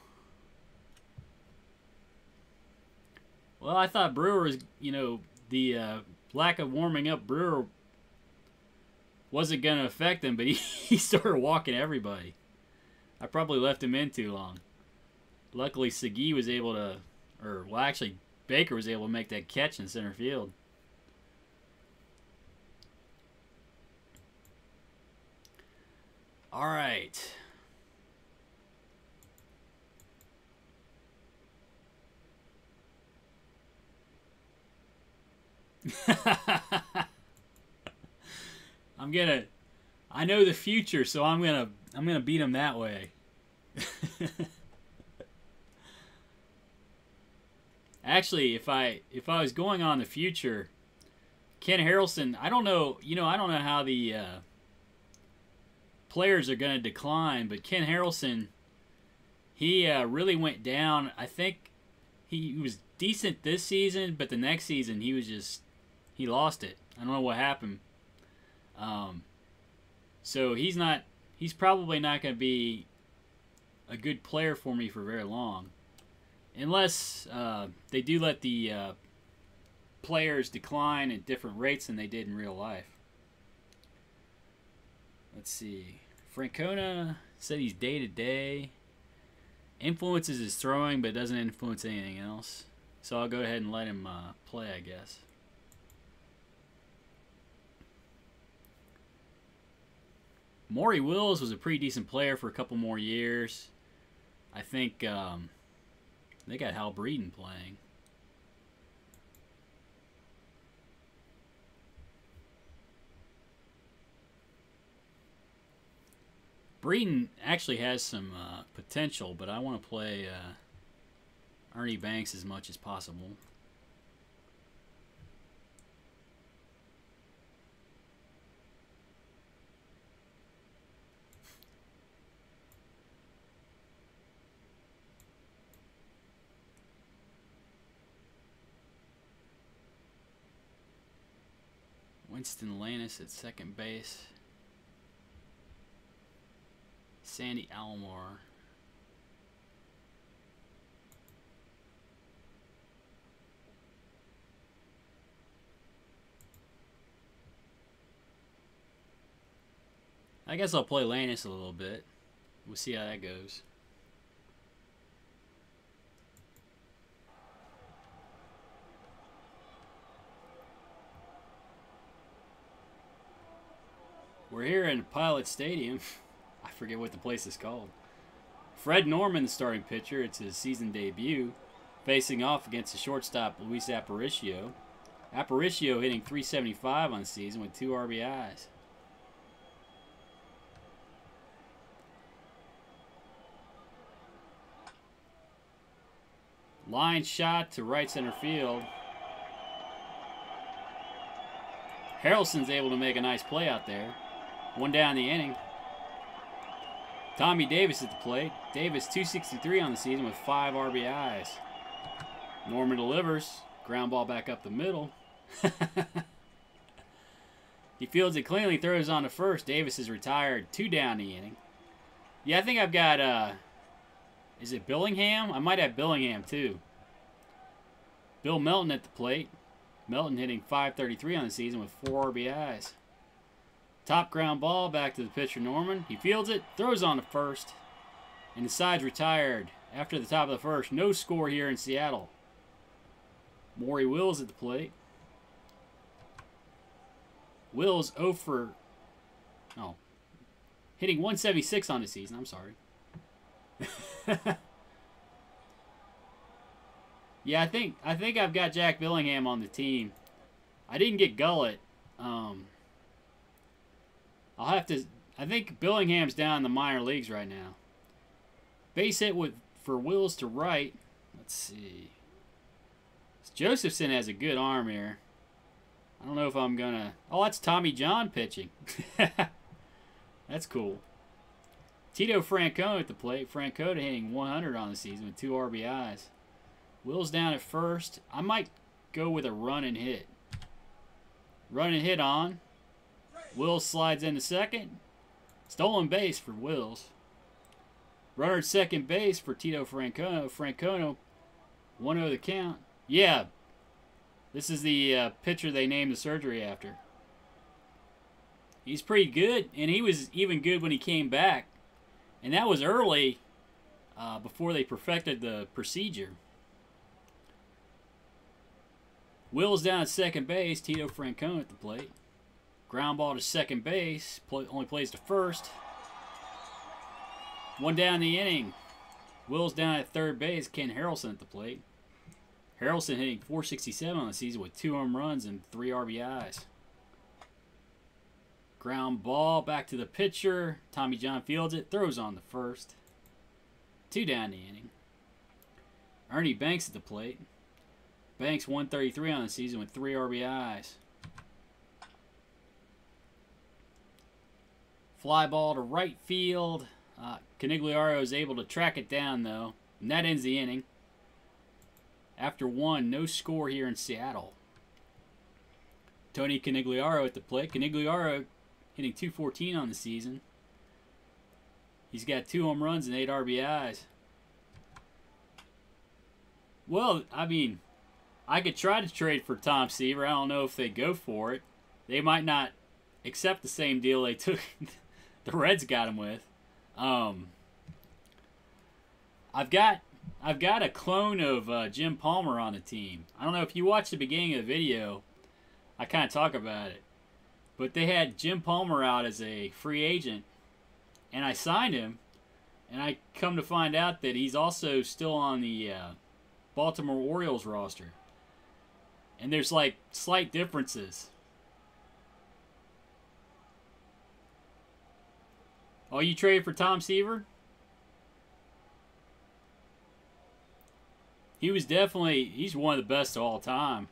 Well, I thought Brewers, you know, the lack of warming up Brewer wasn't going to affect him, but he started walking everybody. I probably left him in too long. Luckily, Segui was able to, well, actually, Baker was able to make that catch in center field. All right. I know the future, so I'm gonna beat him that way. Actually, if I was going on the future, Ken Harrelson, I don't know how the players are going to decline, but Ken Harrelson, he really went down. I think he was decent this season, but the next season he lost it. I don't know what happened. So he's probably not going to be a good player for me for very long. Unless they do let the players decline at different rates than they did in real life. Let's see. Francona said he's day-to-day. Influences his throwing, but doesn't influence anything else. So I'll go ahead and let him play, I guess. Maury Wills was a pretty decent player for a couple more years. I think they got Hal Breeden playing. Breeden actually has some potential, but I want to play Ernie Banks as much as possible. Winston Lannis at second base. Sandy Alomar. I guess I'll play Lannis a little bit. We'll see how that goes. We're here in Pilot Stadium. I forget what the place is called. Fred Norman, the starting pitcher. It's his season debut. Facing off against the shortstop, Luis Aparicio. Aparicio hitting .375 on the season with 2 RBIs. Line shot to right center field. Harrelson's able to make a nice play out there. 1 down the inning. Tommy Davis at the plate. Davis .263 on the season with 5 RBIs. Norman delivers. Ground ball back up the middle. He fields it cleanly, throws on to first. Davis is retired. 2 down the inning. Yeah, I think I've got, is it Billingham? I might have Billingham too. Bill Melton at the plate. Melton hitting .533 on the season with 4 RBIs. Top ground ball back to the pitcher Norman. He fields it, throws on to first, and the side's retired after the top of the first. No score here in Seattle. Maury Wills at the plate. Wills 0 for... Oh. Hitting .176 on the season. I'm sorry. Yeah, I think I've got Jack Billingham on the team. I didn't get Gullett. I'll have to... I think Billingham's down in the minor leagues right now. Base hit for Wills to right. Let's see. Josephson has a good arm here. I don't know if I'm going to... Oh, that's Tommy John pitching. That's cool. Tito Francona at the plate. Francona hitting .100 on the season with 2 RBIs. Wills down at first. I might go with a run and hit. Run and hit on. Wills slides into second. Stolen base for Wills. Runner at second base for Tito Francono. Francono, 1-0 the count. Yeah, this is the pitcher they named the surgery after. He's pretty good, and he was even good when he came back. And that was early, before they perfected the procedure. Wills down at second base. Tito Francono at the plate. Ground ball to second base. Only plays to first. 1 down the inning. Wills down at third base. Ken Harrelson at the plate. Harrelson hitting .467 on the season with 2 home runs and 3 RBIs. Ground ball back to the pitcher. Tommy John fields it. Throws on the first. 2 down the inning. Ernie Banks at the plate. Banks 133 on the season with 3 RBIs. Fly ball to right field. Canigliaro is able to track it down, though. And that ends the inning. After 1, no score here in Seattle. Tony Canigliaro at the plate. Canigliaro hitting .214 on the season. He's got 2 home runs and 8 RBIs. Well, I mean, I could try to trade for Tom Seaver. I don't know if they go for it. They might not accept the same deal they took. The Reds got him with. I've got a clone of Jim Palmer on the team. I don't know if you watched the beginning of the video. I kind of talk about it. But they had Jim Palmer out as a free agent. And I signed him. And I come to find out that he's also still on the Baltimore Orioles roster. And there's like slight differences. Oh, you traded for Tom Seaver? He's one of the best of all time.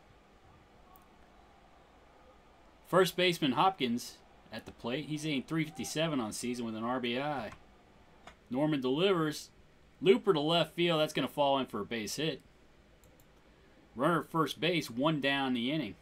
First baseman Hopkins at the plate. He's hitting .357 on the season with an RBI. Norman delivers. Looper to left field. That's going to fall in for a base hit. Runner at first base. 1 down the inning.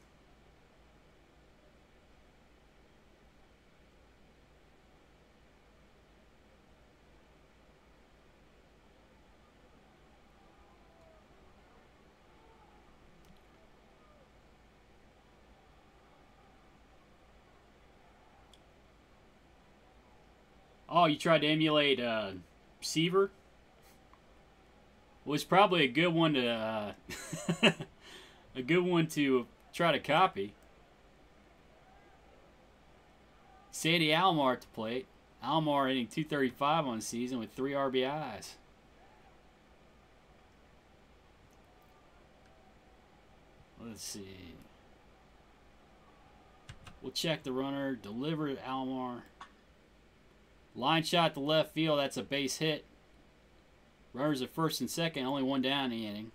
Oh, you tried to emulate Seaver? Was probably a good one to a good one to try to copy. Sandy Alomar at the plate. Alomar hitting .235 on the season with 3 RBIs. Let's see. We'll check the runner. Deliver to Alomar. Line shot to left field. That's a base hit. Runners at first and second. Only 1 down in the inning.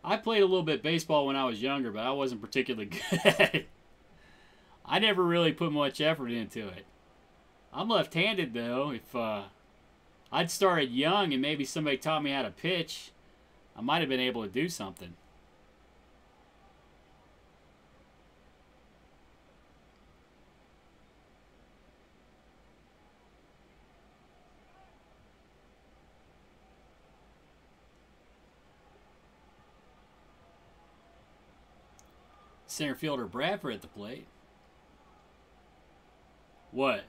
I played a little bit baseball when I was younger, but I wasn't particularly good at it. I never really put much effort into it. I'm left-handed, though. If I'd started young and maybe somebody taught me how to pitch, I might have been able to do something. Center fielder Bradford at the plate. What?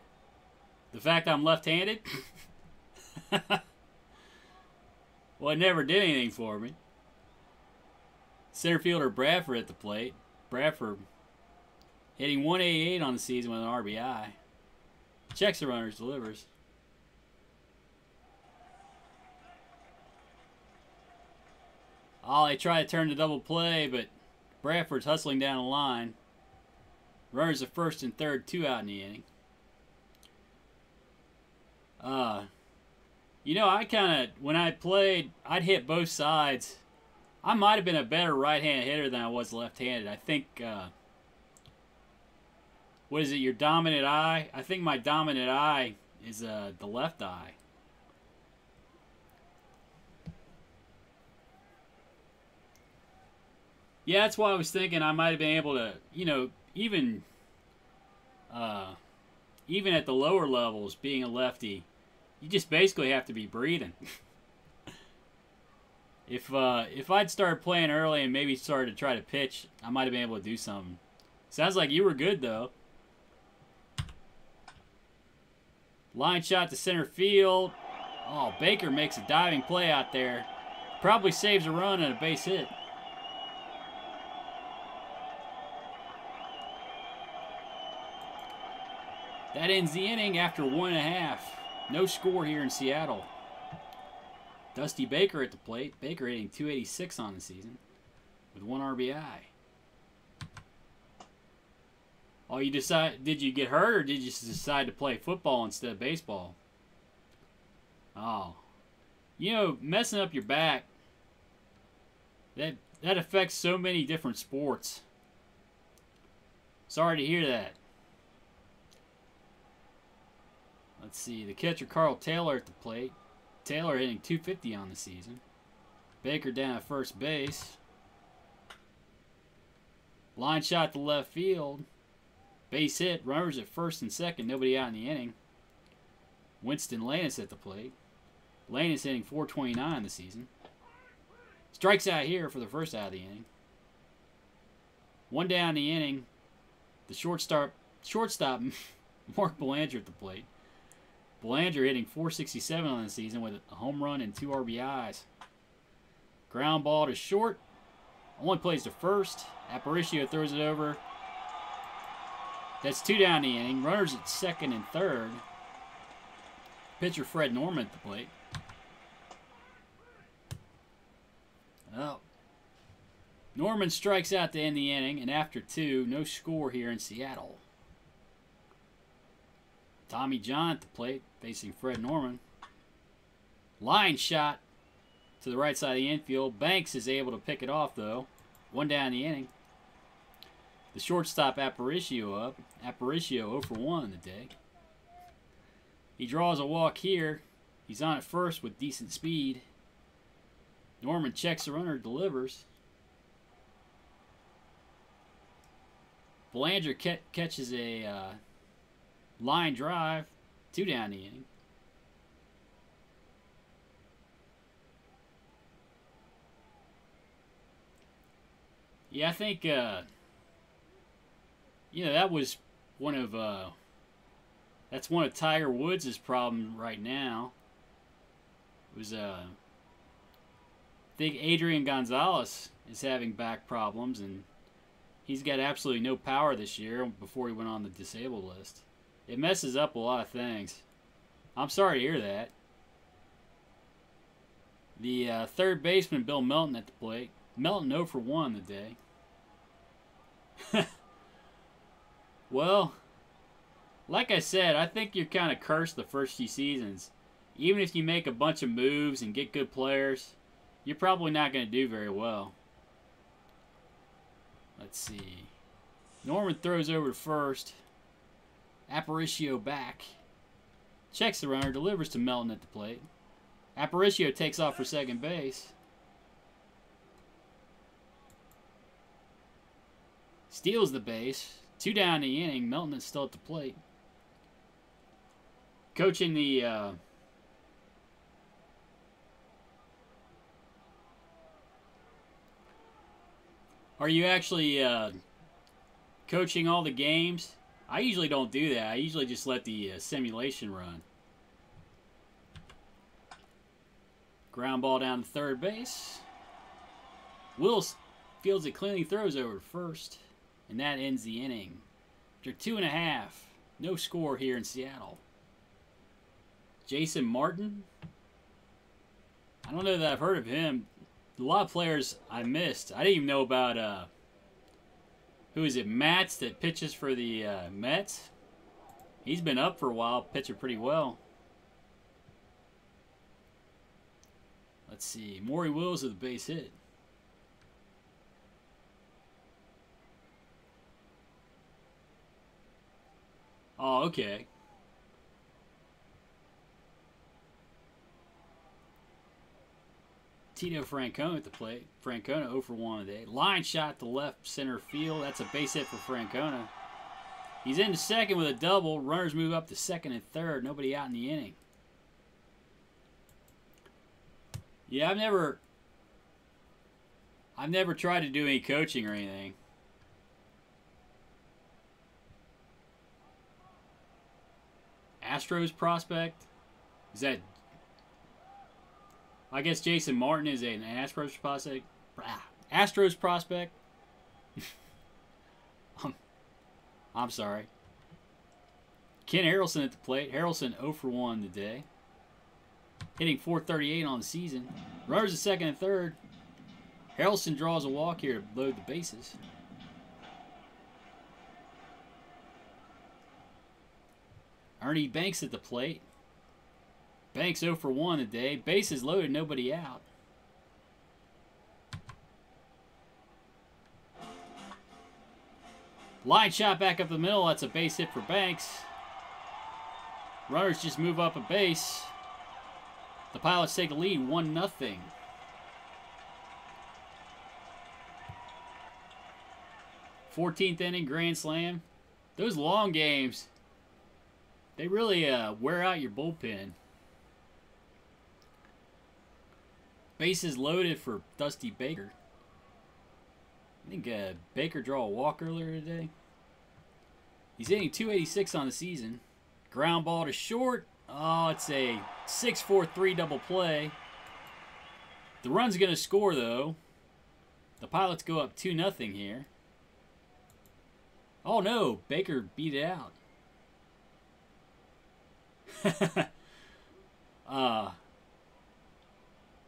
The fact I'm left-handed? Well, it never did anything for me. Center fielder Bradford at the plate. Bradford hitting .188 on the season with an RBI. Checks the runners, delivers. Oh, they try to turn the double play, but Bradford's hustling down the line. Runners at first and third, 2 out in the inning. You know, when I played, I'd hit both sides. I might have been a better right-handed hitter than I was left-handed. I think, what is it, your dominant eye? I think my dominant eye is the left eye. Yeah, that's why I was thinking I might have been able to, uh, even at the lower levels, being a lefty, you just basically have to be breathing. If I'd started playing early and maybe started to try to pitch, I might have been able to do something. Sounds like you were good though. Line shot to center field. Oh, Baker makes a diving play out there. Probably saves a run and a base hit. That ends the inning after 1.5. No score here in Seattle. Dusty Baker at the plate. Baker hitting .286 on the season with 1 RBI. Oh, did you get hurt or did you just decide to play football instead of baseball? Oh. Messing up your back, that affects so many different sports. Sorry to hear that. Let's see, the catcher Carl Taylor at the plate. Taylor hitting .250 on the season. Baker down at first base. Line shot to left field. Base hit. Runners at first and second. Nobody out in the inning. Winston Lannis at the plate. Lannis hitting .429 this season. Strikes out here for the first out of the inning. 1 down in the inning. The shortstop Mark Belanger at the plate. Belanger hitting .467 on the season with a home run and 2 RBIs. Ground ball to short. Only plays to first. Aparicio throws it over. That's 2 down the inning. Runners at second and third. Pitcher Fred Norman at the plate. Oh. Norman strikes out to end the inning, and after 2, no score here in Seattle. Tommy John at the plate, facing Fred Norman. Line shot to the right side of the infield. Banks is able to pick it off, though. 1 down the inning. The shortstop Aparicio up. Aparicio 0 for 1 in the day. He draws a walk here. He's on at first with decent speed. Norman checks the runner, delivers. Belanger catches a line drive. 2 down the inning. Yeah, I think, that was one of, that's one of Tiger Woods' problem right now. It was, I think Adrian Gonzalez is having back problems, and he's got absolutely no power this year before he went on the disabled list. It messes up a lot of things. I'm sorry to hear that. The third baseman, Bill Melton, at the plate. Melton 0 for 1 the day. Well, like I said, I think you're kind of cursed the first few seasons. Even if you make a bunch of moves and get good players, you're probably not going to do very well. Let's see. Norman throws over to first. Aparicio back. Checks the runner, delivers to Melton at the plate. Aparicio takes off for second base. Steals the base. 2 down in the inning. Melton is still at the plate. Coaching the are you actually coaching all the games? I usually don't do that. I usually just let the simulation run. Ground ball down to third base. Wills fields it cleanly, throws over to first. And that ends the inning. After 2.5, no score here in Seattle. Jason Martin. I don't know that I've heard of him. A lot of players I missed. I didn't even know about, who is it, Matz, that pitches for the Mets. He's been up for a while, pitching pretty well. Let's see. Maury Wills with a base hit. Oh, okay. Tito Francona at the plate. Francona 0 for 1 today. Line shot to left center field. That's a base hit for Francona. He's into second with a double. Runners move up to second and third. Nobody out in the inning. Yeah, I've never tried to do any coaching or anything. Astros prospect? Is that... I guess Jason Martin is an Astros prospect. Astros prospect? I'm sorry. Ken Harrelson at the plate. Harrelson 0 for 1 today. Hitting .438 on the season. Runners at second and third. Harrelson draws a walk here to load the bases. Ernie Banks at the plate. Banks 0 for 1 today. Bases loaded, nobody out. Line shot back up the middle. That's a base hit for Banks. Runners just move up a base. The Pilots take a lead, 1-0. Fourteenth inning, grand slam. Those long games, they really wear out your bullpen. Bases loaded for Dusty Baker. I think Baker drew a walk earlier today. He's hitting .286 on the season. Ground ball to short. Oh, it's a 6-4-3 double play. The run's going to score, though. The Pilots go up 2-0 here. Oh, no. Baker beat it out.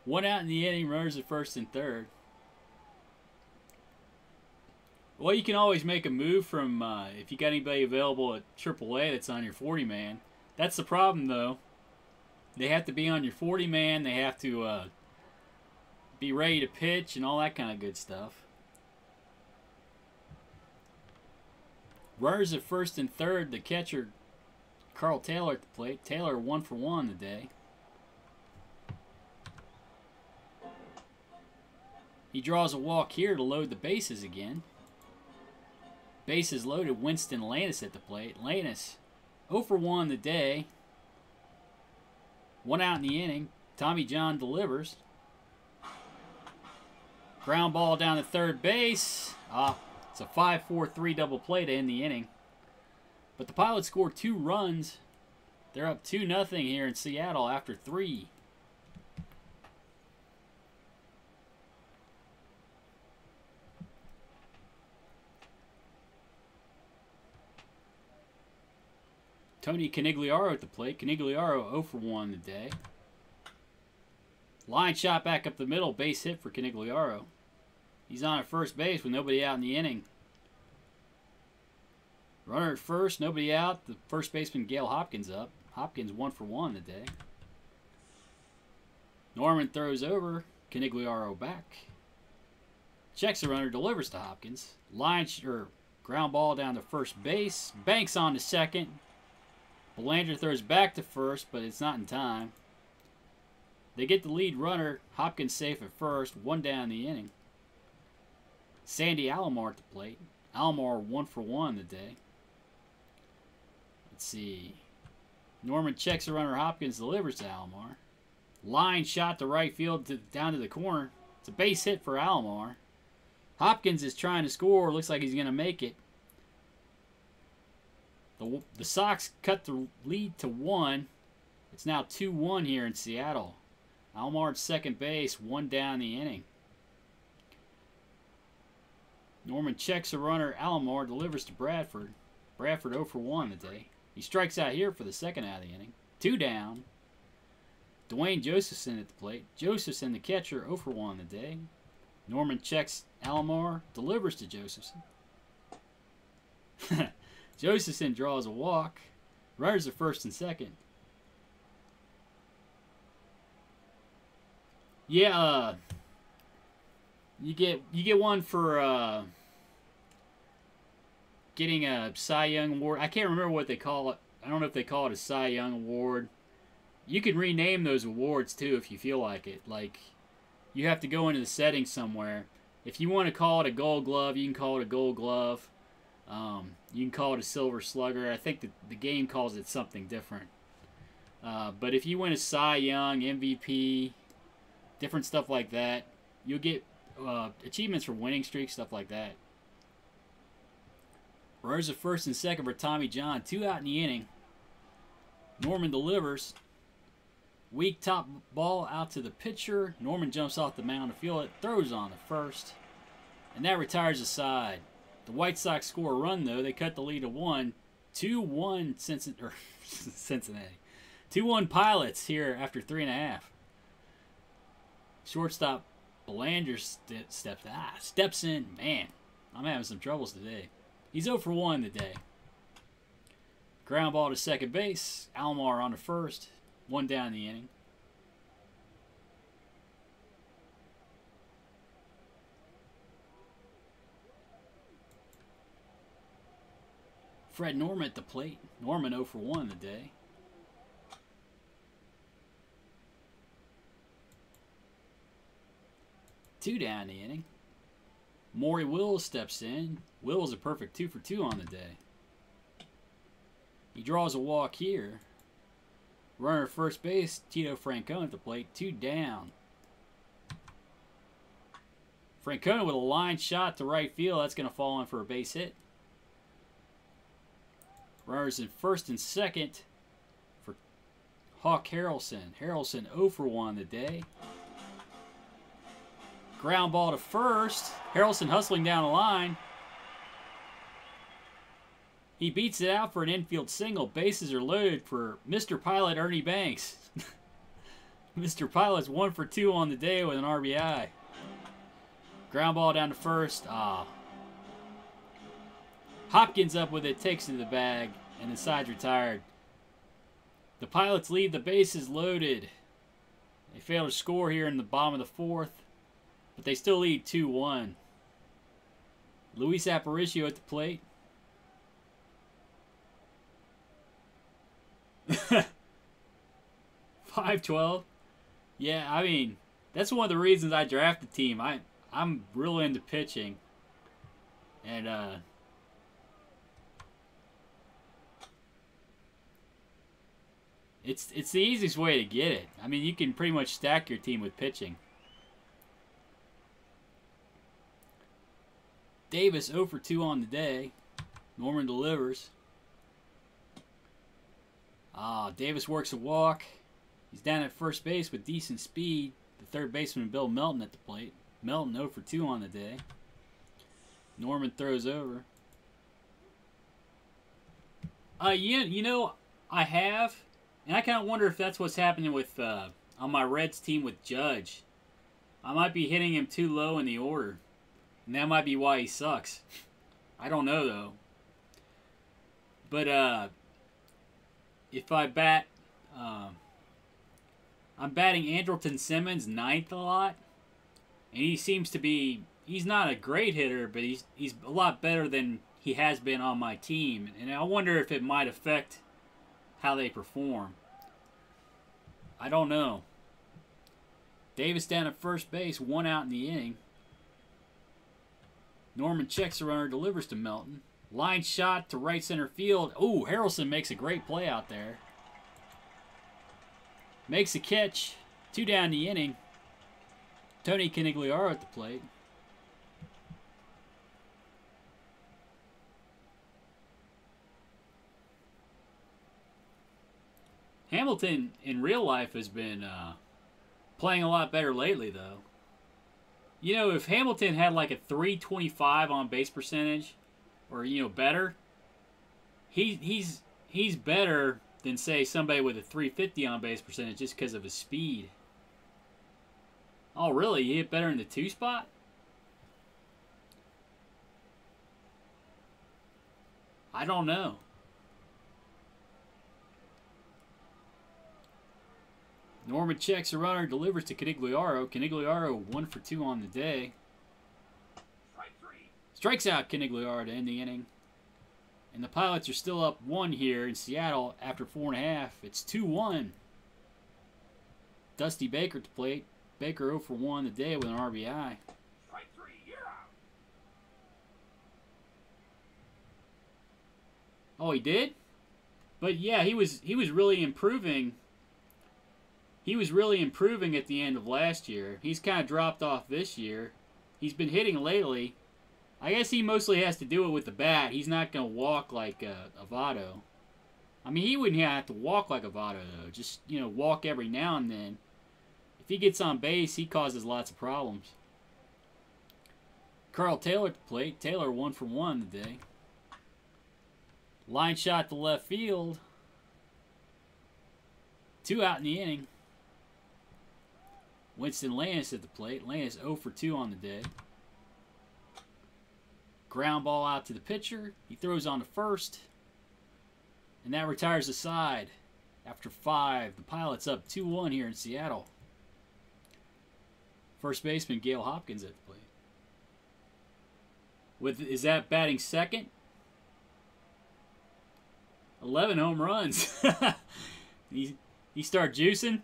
One out in the inning. Runners at first and third. Well, you can always make a move from, if you got anybody available at AAA that's on your 40-man. That's the problem, though. They have to be on your 40-man. They have to be ready to pitch and all that kind of good stuff. Runners at first and third. The catcher, Carl Taylor at the plate. Taylor 1 for 1 today. He draws a walk here to load the bases again. Bases loaded. Winston Lantis at the plate. Lantis 0 for 1 today. One out in the inning. Tommy John delivers. Ground ball down to third base. It's a 5-4-3 double play to end the inning. But the Pilots scored 2 runs. They're up 2-0 here in Seattle after 3. Tony Canigliaro at the plate. Canigliaro 0 for 1 today. Line shot back up the middle. Base hit for Canigliaro. He's on at first base with nobody out in the inning. Runner at first, nobody out. The first baseman, Gale Hopkins, up. Hopkins 1 for 1 today. Norman throws over. Canigliaro back. Checks the runner, delivers to Hopkins. Ground ball down to first base. Banks on to second. Belanger throws back to first, but it's not in time. They get the lead runner. Hopkins safe at first. 1 down in the inning. Sandy Alomar at the plate. Alomar 1 for 1 today. Let's see. Norman checks the runner. Hopkins delivers to Alomar. Line shot to right field down to the corner. It's a base hit for Alomar. Hopkins is trying to score. Looks like he's going to make it. The Sox cut the lead to 1. It's now 2-1 here in Seattle. Alomar at second base, 1 down the inning. Norman checks a runner. Alomar delivers to Bradford. Bradford 0 for 1 today. He strikes out here for the second out of the inning. 2 down. Dwayne Josephson at the plate. Josephson, the catcher, 0 for 1 today. Norman checks Alomar, delivers to Josephson. Josephson draws a walk. Runners at first and second. Yeah, you get one for getting a Cy Young Award. I can't remember what they call it. I don't know if they call it a Cy Young Award. You can rename those awards too if you feel like it. Like, you have to go into the settings somewhere. If you want to call it a Gold Glove, you can call it a Gold Glove. You can call it a Silver Slugger. I think the game calls it something different. But if you win a Cy Young, MVP, different stuff like that, you'll get achievements for winning streaks, stuff like that. Runners at first and second for Tommy John. 2 out in the inning. Norman delivers. Weak top ball out to the pitcher. Norman jumps off the mound to field it. Throws on the first. And that retires the side. The White Sox score a run, though. They cut the lead to 1. 2-1 Cincinnati. 2-1 Pilots here after 3.5. Shortstop Belanger steps in. Man, I'm having some troubles today. He's 0 for 1 today. Ground ball to second base. Alomar on the first. 1 down in the inning. Fred Norman at the plate. Norman 0 for 1 today. Two down in the inning. Maury Wills steps in. Wills a perfect 2 for 2 on the day. He draws a walk here. Runner at first base, Tito Francona at the plate. 2 down. Francona with a line shot to right field. That's going to fall in for a base hit. Runners in first and second for Hawk Harrelson. Harrelson 0 for 1 today. Ground ball to first. Harrelson hustling down the line. He beats it out for an infield single. Bases are loaded for Mr. Pilot Ernie Banks. Mr. Pilot's 1 for 2 on the day with an RBI. Ground ball down to first. Hopkins up with it, takes it to the bag, and the side's retired. The Pilots leave the bases loaded. They fail to score here in the bottom of the 4th, but they still lead 2-1. Luis Aparicio at the plate. $5.12. Yeah, I mean, that's one of the reasons I drafted the team. I'm real into pitching. And it's the easiest way to get it. I mean, you can pretty much stack your team with pitching. Davis 0 for 2 on the day. Norman delivers. Davis works a walk. He's down at first base with decent speed. The third baseman, Bill Melton, at the plate. Melton 0 for 2 on the day. Norman throws over. You know, I have, and I kind of wonder if that's what's happening with on my Reds team with Judge. I might be hitting him too low in the order, and that might be why he sucks. I don't know though. But if I bat, I'm batting Andrelton Simmons 9th a lot, and he seems to be. He's not a great hitter, but he's a lot better than he has been on my team, and I wonder if it might affect how they perform. I don't know. Davis down at first base, 1 out in the inning. Norman checks the runner, delivers to Melton. Line shot to right center field. Oh, Harrelson makes a great play out there. Makes a catch. 2 down the inning. Tony Canigliaro at the plate. Hamilton in real life has been playing a lot better lately, though. You know, if Hamilton had like a 325 on base percentage, or better, he's better than say somebody with a 350 on base percentage just because of his speed. Oh, really? He hit better in the 2 spot? I don't know. Norman checks a runner, delivers to Canigliaro. Canigliaro 1 for 2 on the day. Strikes out Canigliaro to end the inning. And the Pilots are still up 1 here in Seattle after 4.5. It's 2-1. Dusty Baker at the plate. Baker 0 for 1 today with an RBI. Strike 3, you're out. Oh, he did? But yeah, he was really improving. He was really improving at the end of last year. He's kind of dropped off this year. He's been hitting lately. I guess he mostly has to do it with the bat. He's not going to walk like Votto. I mean, he wouldn't have to walk like Votto, though. Just, you know, walk every now and then. If he gets on base, he causes lots of problems. Carl Taylor at the plate. Taylor 1 for 1 today. Line shot to left field. 2 out in the inning. Winston Lannis at the plate. Lannis 0 for 2 on the day. Ground ball out to the pitcher. He throws on to first. And that retires the side. After 5, the Pilots up 2-1 here in Seattle. First baseman Gale Hopkins at the plate. Is that batting second? 11 home runs. he start juicing.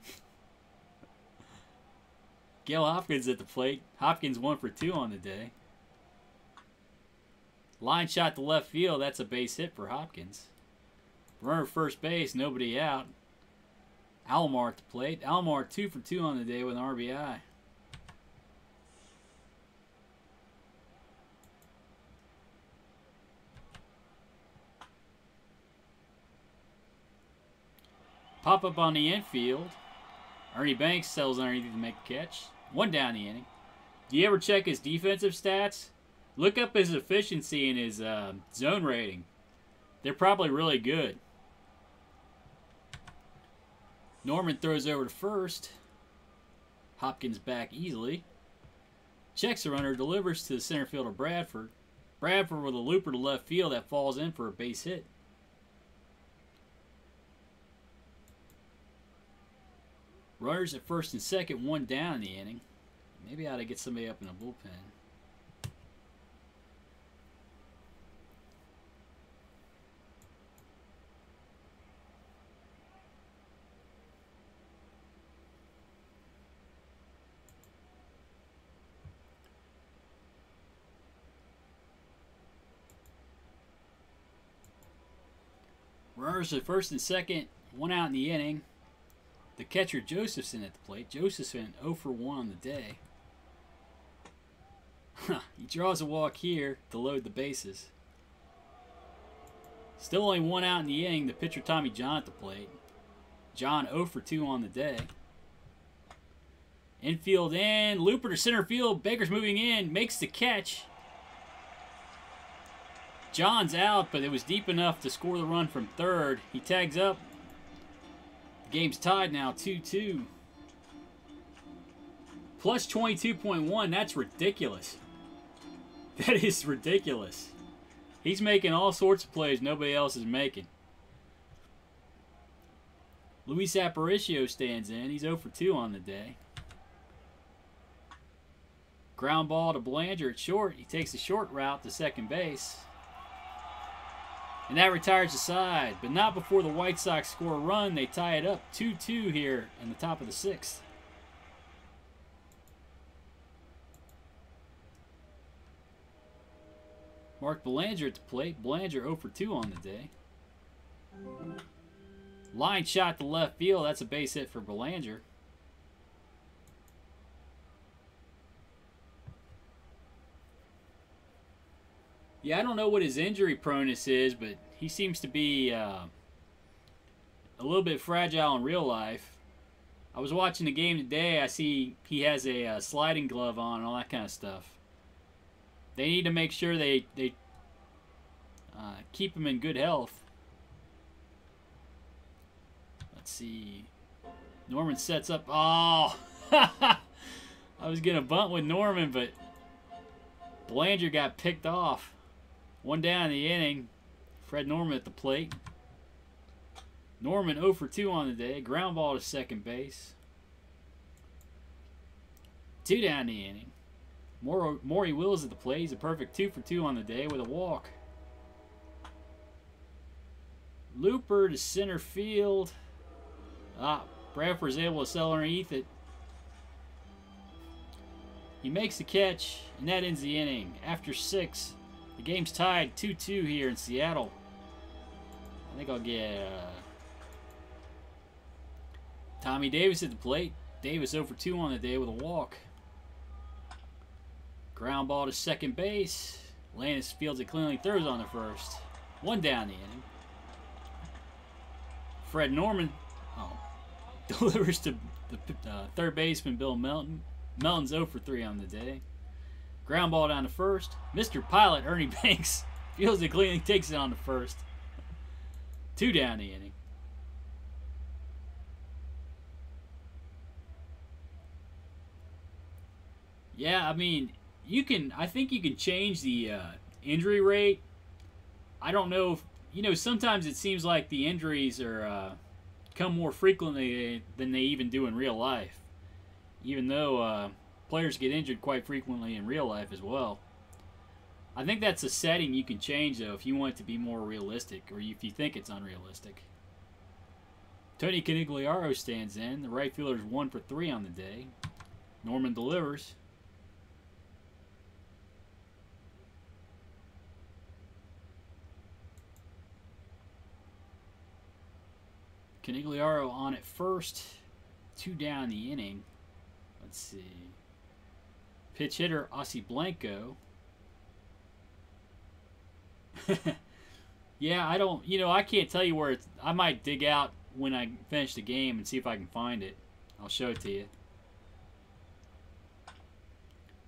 Gale Hopkins at the plate. Hopkins 1 for 2 on the day. Line shot to left field. That's a base hit for Hopkins. Runner first base. Nobody out. Alomar at the plate. Alomar 2 for 2 on the day with an RBI. Pop up on the infield. Ernie Banks sells underneath to make a catch. 1 down the inning. Do you ever check his defensive stats? Look up his efficiency and his zone rating. They're probably really good. Norman throws over to first. Hopkins back easily. Checks the runner, delivers to the center fielder Bradford. Bradford with a looper to left field that falls in for a base hit. Runners at first and second, 1 down in the inning. Maybe I ought to get somebody up in the bullpen. Runners at first and second, 1 out in the inning. The catcher Josephson at the plate. Josephson 0 for 1 on the day. He draws a walk here to load the bases. Still only 1 out in the inning. The pitcher Tommy John at the plate. John 0 for 2 on the day. Infield in. Looper to center field. Baker's moving in. Makes the catch. John's out, but it was deep enough to score the run from third. He tags up. Game's tied now, 2-2. Plus 22.1, that's ridiculous. That is ridiculous. He's making all sorts of plays nobody else is making. Luis Aparicio stands in. He's 0 for 2 on the day. Ground ball to Belanger at short. He takes a short route to second base. And that retires the side, but not before the White Sox score a run. They tie it up 2-2 here in the top of the 6th. Mark Belanger at the plate. Belanger 0 for 2 on the day. Line shot to left field. That's a base hit for Belanger. Yeah, I don't know what his injury proneness is, but he seems to be a little bit fragile in real life. I was watching the game today. I see he has a sliding glove on and all that kind of stuff. They need to make sure they keep him in good health. Let's see. Norman sets up. Oh! I was going to bunt with Norman, but Belanger got picked off. 1 down in the inning. Fred Norman at the plate. Norman 0 for 2 on the day. Ground ball to second base. 2 down in the inning. Maury Wills at the plate. He's a perfect 2 for 2 on the day with a walk. Looper to center field. Bradford's able to sell underneath it. He makes the catch, and that ends the inning. After 6, the game's tied 2-2 here in Seattle. I think I'll get Tommy Davis at the plate. Davis 0 for 2 on the day with a walk. Ground ball to second base. Landis fields it cleanly, throws on the first. 1 down the inning. Fred Norman delivers to the third baseman Bill Melton. Melton's 0 for 3 on the day. Ground ball down to first. Mr. Pilot, Ernie Banks, fields it cleanly, takes it on the first. 2 down the inning. Yeah, I mean, I think you can change the injury rate. I don't know if, sometimes it seems like the injuries come more frequently than they even do in real life. Even though players get injured quite frequently in real life as well. I think that's a setting you can change, though, if you want it to be more realistic, or if you think it's unrealistic. Tony Canigliaro stands in. The right fielder's 1 for 3 on the day. Norman delivers. Canigliaro on at first. 2 down the inning. Let's see. Pitch hitter, Ossie Blanco. Yeah, I can't tell you where it's. I might dig out when I finish the game and see if I can find it. I'll show it to you.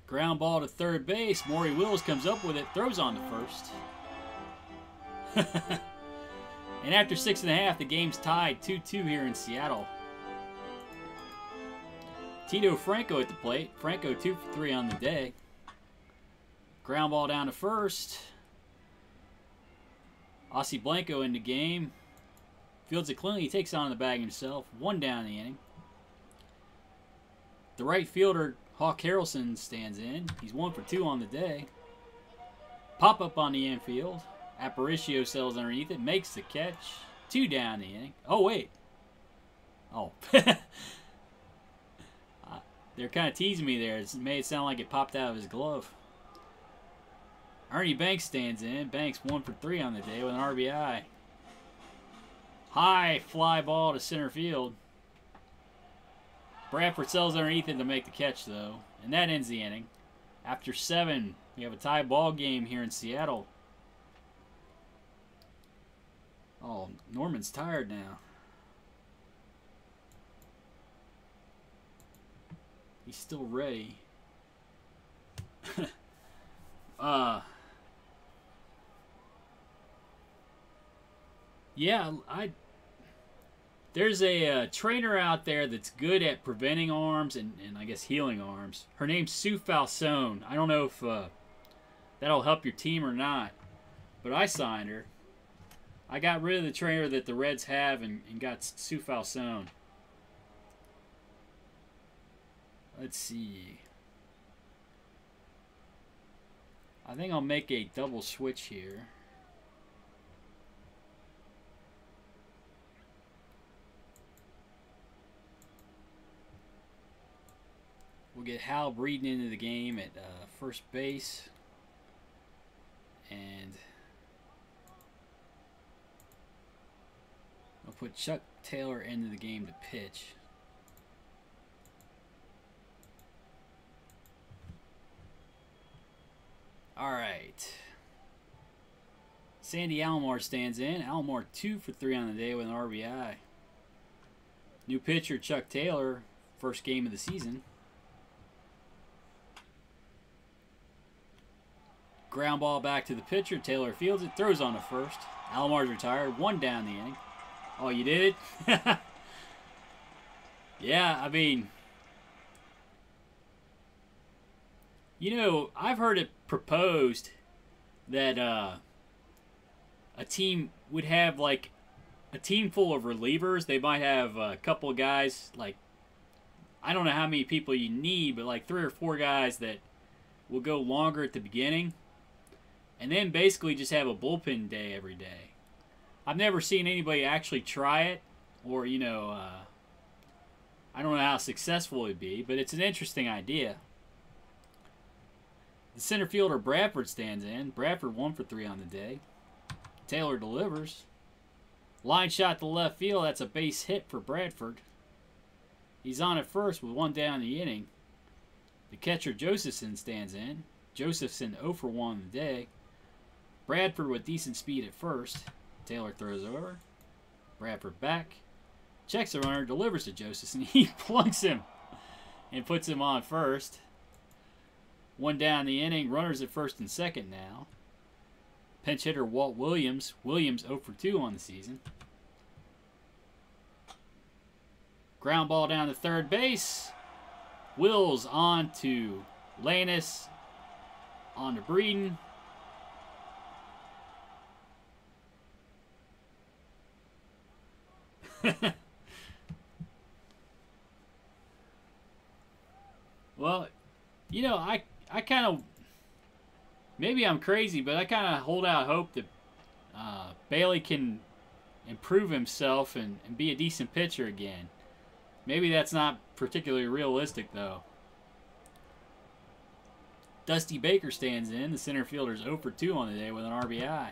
Ground ball to third base. Maury Wills comes up with it, throws on the first. And after 6.5, the game's tied 2-2 here in Seattle. Tito Franco at the plate. Franco 2 for 3 on the day. Ground ball down to first. Ossie Blanco in the game. Fields it cleanly. He takes it on the bag himself. 1 down the inning. The right fielder, Hawk Harrelson, stands in. He's 1 for 2 on the day. Pop up on the infield. Aparicio sails underneath it. Makes the catch. 2 down the inning. Oh, wait. Oh. They're kind of teasing me there. It made it sound like it popped out of his glove. Ernie Banks stands in. Banks 1 for 3 on the day with an RBI. High fly ball to center field. Bradford sells underneath it to make the catch, though. And that ends the inning. After 7, we have a tie ball game here in Seattle. Oh, Norman's tired now. He's still ready. Yeah, there's a trainer out there that's good at preventing arms and I guess healing arms. Her name's Sue Falsone. I don't know if that'll help your team or not, but I signed her. I got rid of the trainer that the Reds have and got Sue Falsone. Let's see. I think I'll make a double switch here. We'll get Hal Breeden into the game at first base. And I'll put Chuck Taylor into the game to pitch. All right. Sandy Alomar stands in. Alomar 2 for 3 on the day with an RBI. New pitcher Chuck Taylor, first game of the season. Ground ball back to the pitcher. Taylor fields it, throws on the first. Alomar's retired. 1 down the inning. Oh, you did it? Yeah, I mean, I've heard it proposed that a team would have like a team full of relievers. They might have a couple of guys, like, I don't know how many people you need, but like 3 or 4 guys that will go longer at the beginning. And then basically just have a bullpen day every day. I've never seen anybody actually try it, or, I don't know how successful it would be, but it's an interesting idea. The center fielder Bradford stands in. Bradford 1 for 3 on the day. Taylor delivers. Line shot to left field. That's a base hit for Bradford. He's on at first with 1 down in the inning. The catcher Josephson stands in. Josephson 0 for 1 on the day. Bradford with decent speed at first. Taylor throws over. Bradford back. Checks the runner. Delivers to Josephson. He plunks him and puts him on first. 1 down in the inning. Runners at first and second now. Pinch hitter Walt Williams. Williams 0 for 2 on the season. Ground ball down to third base. Wills on to Lannis. On to Breeden. Well, you know, I kind of, maybe I'm crazy, but I kind of hold out hope that Bailey can improve himself and be a decent pitcher again. Maybe that's not particularly realistic, though. Dusty Baker stands in. The center fielder's 0 for 2 on the day with an RBI.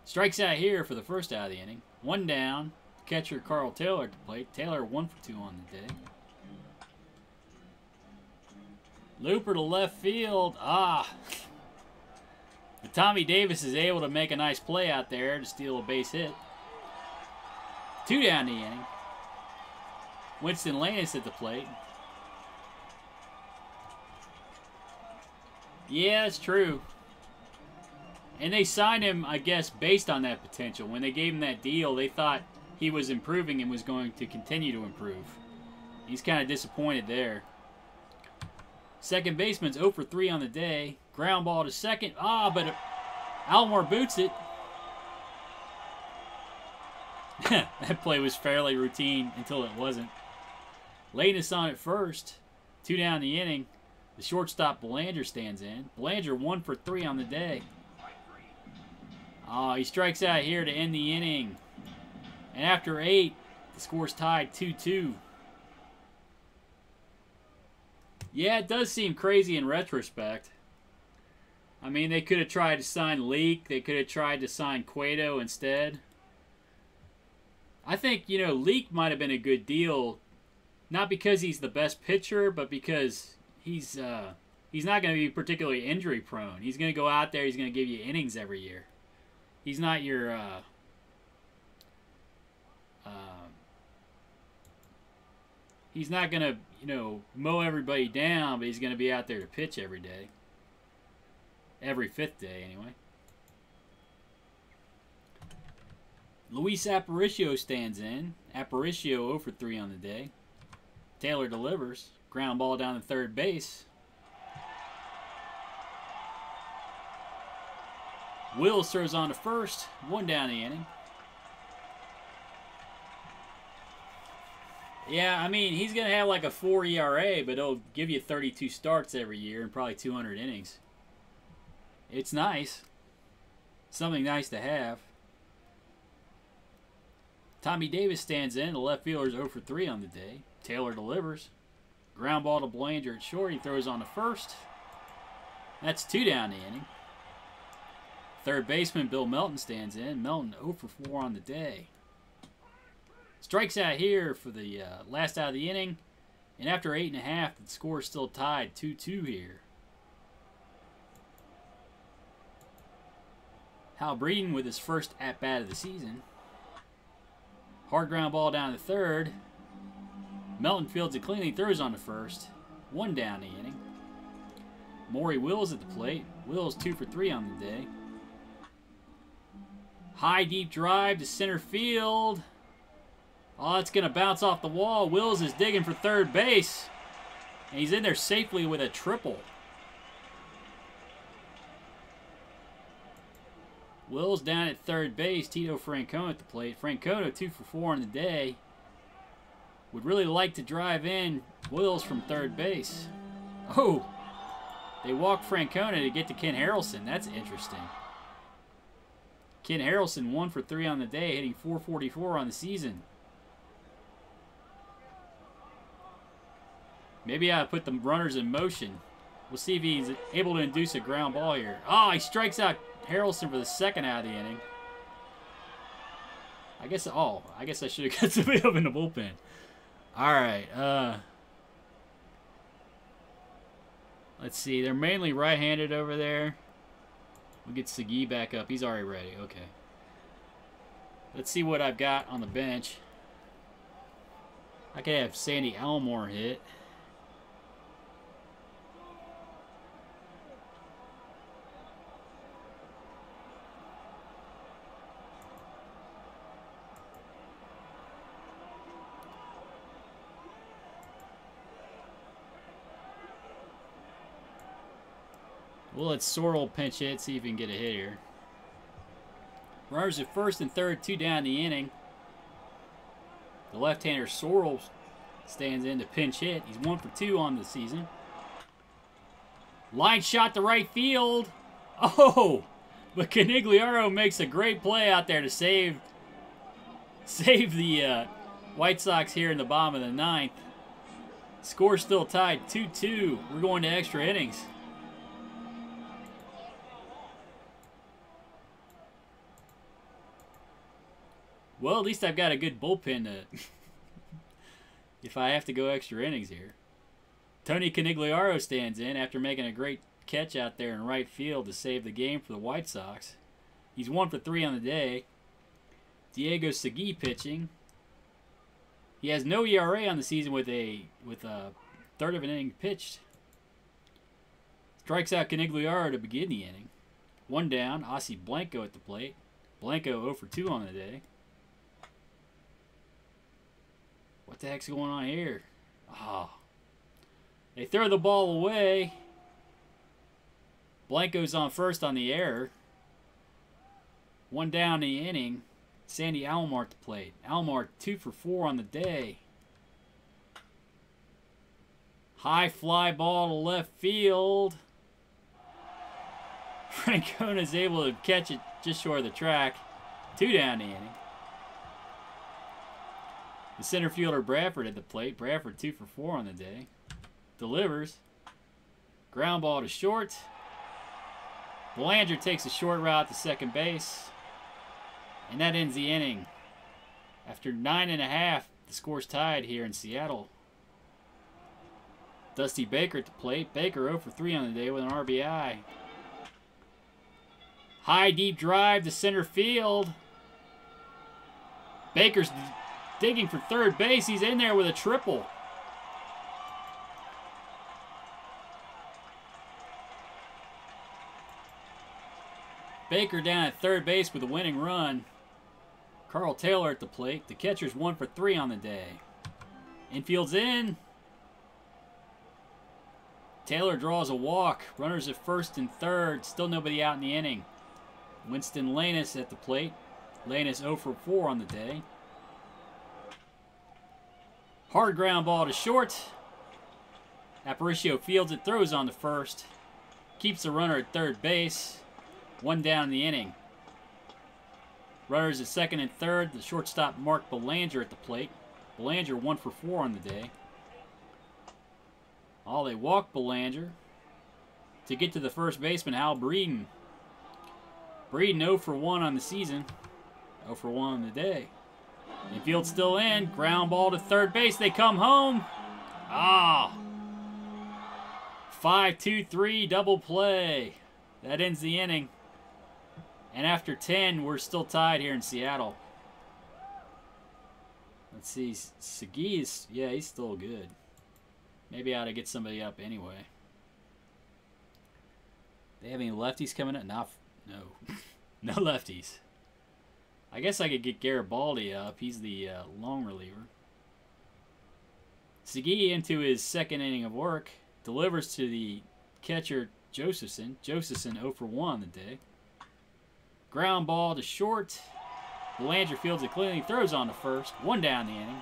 Strikes out here for the first out of the inning. 1 down. Catcher Carl Taylor at the plate. Taylor 1 for 2 on the day. Looper to left field. But Tommy Davis is able to make a nice play out there to steal a base hit. 2 down the inning. Winston Lannis at the plate. Yeah, it's true. And they signed him, I guess, based on that potential. When they gave him that deal, they thought he was improving and was going to continue to improve. He's kind of disappointed there. Second baseman's 0 for 3 on the day. Ground ball to second. But Almore boots it. That play was fairly routine until it wasn't. Lannis on at first. 2 down the inning. The shortstop Belanger stands in. Belanger 1 for 3 on the day. He strikes out here to end the inning. And after 8, the score's tied 2-2. Yeah, it does seem crazy in retrospect. I mean, they could have tried to sign Leake. They could have tried to sign Cueto instead. I think, you know, Leake might have been a good deal. Not because he's the best pitcher, but because he's not going to be particularly injury prone. He's going to go out there. He's going to give you innings every year. He's not your he's not going to, you know, mow everybody down, but he's going to be out there to pitch every day. Every 5th day, anyway. Luis Aparicio stands in. Aparicio 0 for 3 on the day. Taylor delivers. Ground ball down to third base. Wills throws on to first. 1 down the inning. Yeah, I mean, he's going to have like a 4 ERA, but it'll give you 32 starts every year and probably 200 innings. It's nice. Something nice to have. Tommy Davis stands in. The left fielder's 0 for 3 on the day. Taylor delivers. Ground ball to Belanger at short. He throws on to first. That's 2 down the inning. Third baseman Bill Melton stands in. Melton 0 for 4 on the day. Strikes out here for the last out of the inning. And after 8.5, the score is still tied 2-2 here. Hal Breeden with his first at-bat of the season. Hard ground ball down to third. Melton fields it cleanly, throws on to first. 1 down the inning. Maury Wills at the plate. Wills 2 for 3 on the day. High deep drive to center field. It's going to bounce off the wall. Wills is digging for third base. And he's in there safely with a triple. Wills down at third base. Tito Francona at the plate. Francona 2 for 4 on the day. Would really like to drive in Wills from third base. They walk Francona to get to Ken Harrelson. That's interesting. Ken Harrelson 1 for 3 on the day, hitting .444 on the season. Maybe I put the runners in motion. We'll see if he's able to induce a ground ball here. Oh, he strikes out Harrelson for the second out of the inning. I guess I should have got somebody up in the bullpen. All right. Let's see. They're mainly right-handed over there. We'll get Segui back up. He's already ready. Okay. Let's see what I've got on the bench. I could have Sandy Alomar hit. We'll let Sorrell pinch hit, see if he can get a hit here. Runners at first and third, 2 down the inning. The left-hander Sorrell stands in to pinch hit. He's 1 for 2 on the season. Line shot to right field. Oh, but Canigliaro makes a great play out there to save the White Sox here in the bottom of the 9th. Score still tied 2-2. We're going to extra innings. Well, at least I've got a good bullpen to if I have to go extra innings here. Tony Canigliaro stands in after making a great catch out there in right field to save the game for the White Sox. He's 1 for 3 on the day. Diego Segui pitching. He has no ERA on the season with a third of an inning pitched. Strikes out Canigliaro to begin the inning. 1 down. Ossie Blanco at the plate. Blanco 0 for 2 on the day. What the heck's going on here? Oh. They throw the ball away. Blanco's on first on the error. 1 down the inning. Sandy Alomar at the plate. Alomar 2 for 4 on the day. High fly ball to left field. Francona's able to catch it just short of the track. 2 down the inning. The center fielder Bradford at the plate. Bradford 2 for 4 on the day. Delivers. Ground ball to short. Belanger takes a short route to second base. And that ends the inning. After 9.5, the score's tied here in Seattle. Dusty Baker at the plate. Baker 0 for 3 on the day with an RBI. High deep drive to center field. Baker's digging for third base. He's in there with a triple. Baker down at third base with a winning run. Carl Taylor at the plate. The catcher's 1 for 3 on the day. Infield's in. Taylor draws a walk. Runners at first and third. Still nobody out in the inning. Winston Lanus at the plate. Lanus 0 for 4 on the day. Hard ground ball to short. Aparicio fields it, throws on to first. Keeps the runner at third base. 1 down in the inning. Runners at second and third. The shortstop Mark Belanger at the plate. Belanger 1 for 4 on the day. They walk Belanger to get to the first baseman, Hal Breeden. Breeden 0 for 1 on the season. 0 for 1 on the day. Infield's still in. Ground ball to third base. They come home. 5-2-3 double play. That ends the inning. And after 10, we're still tied here in Seattle. Let's see. Segui is, yeah, he's still good. Maybe I ought to get somebody up anyway. They have any lefties coming up? No. No lefties. I guess I could get Garibaldi up. He's the long reliever. Segui into his second inning of work. Delivers to the catcher Josephson. Josephson 0 for 1 on the day. Ground ball to short. Belanger fields it cleanly. Throws on to first. 1 down the inning.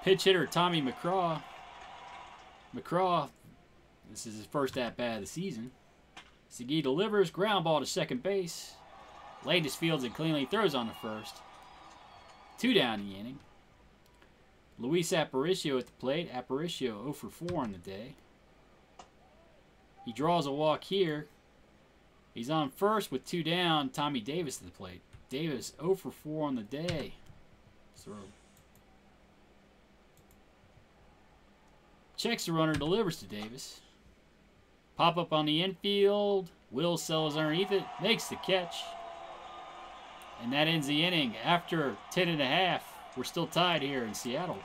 Pitch hitter Tommy McCraw. McCraw, this is his first at-bat of the season. Segui delivers. Ground ball to second base. Landis fields it cleanly. Throws on to first. 2 down the inning. Luis Aparicio at the plate. Aparicio 0 for 4 on the day. He draws a walk here. He's on first with 2 down. Tommy Davis at the plate. Davis 0 for 4 on the day. Throw. Checks the runner, delivers to Davis. Pop up on the infield. Will sells underneath it. Makes the catch. And that ends the inning. After 10.5, we're still tied here in Seattle.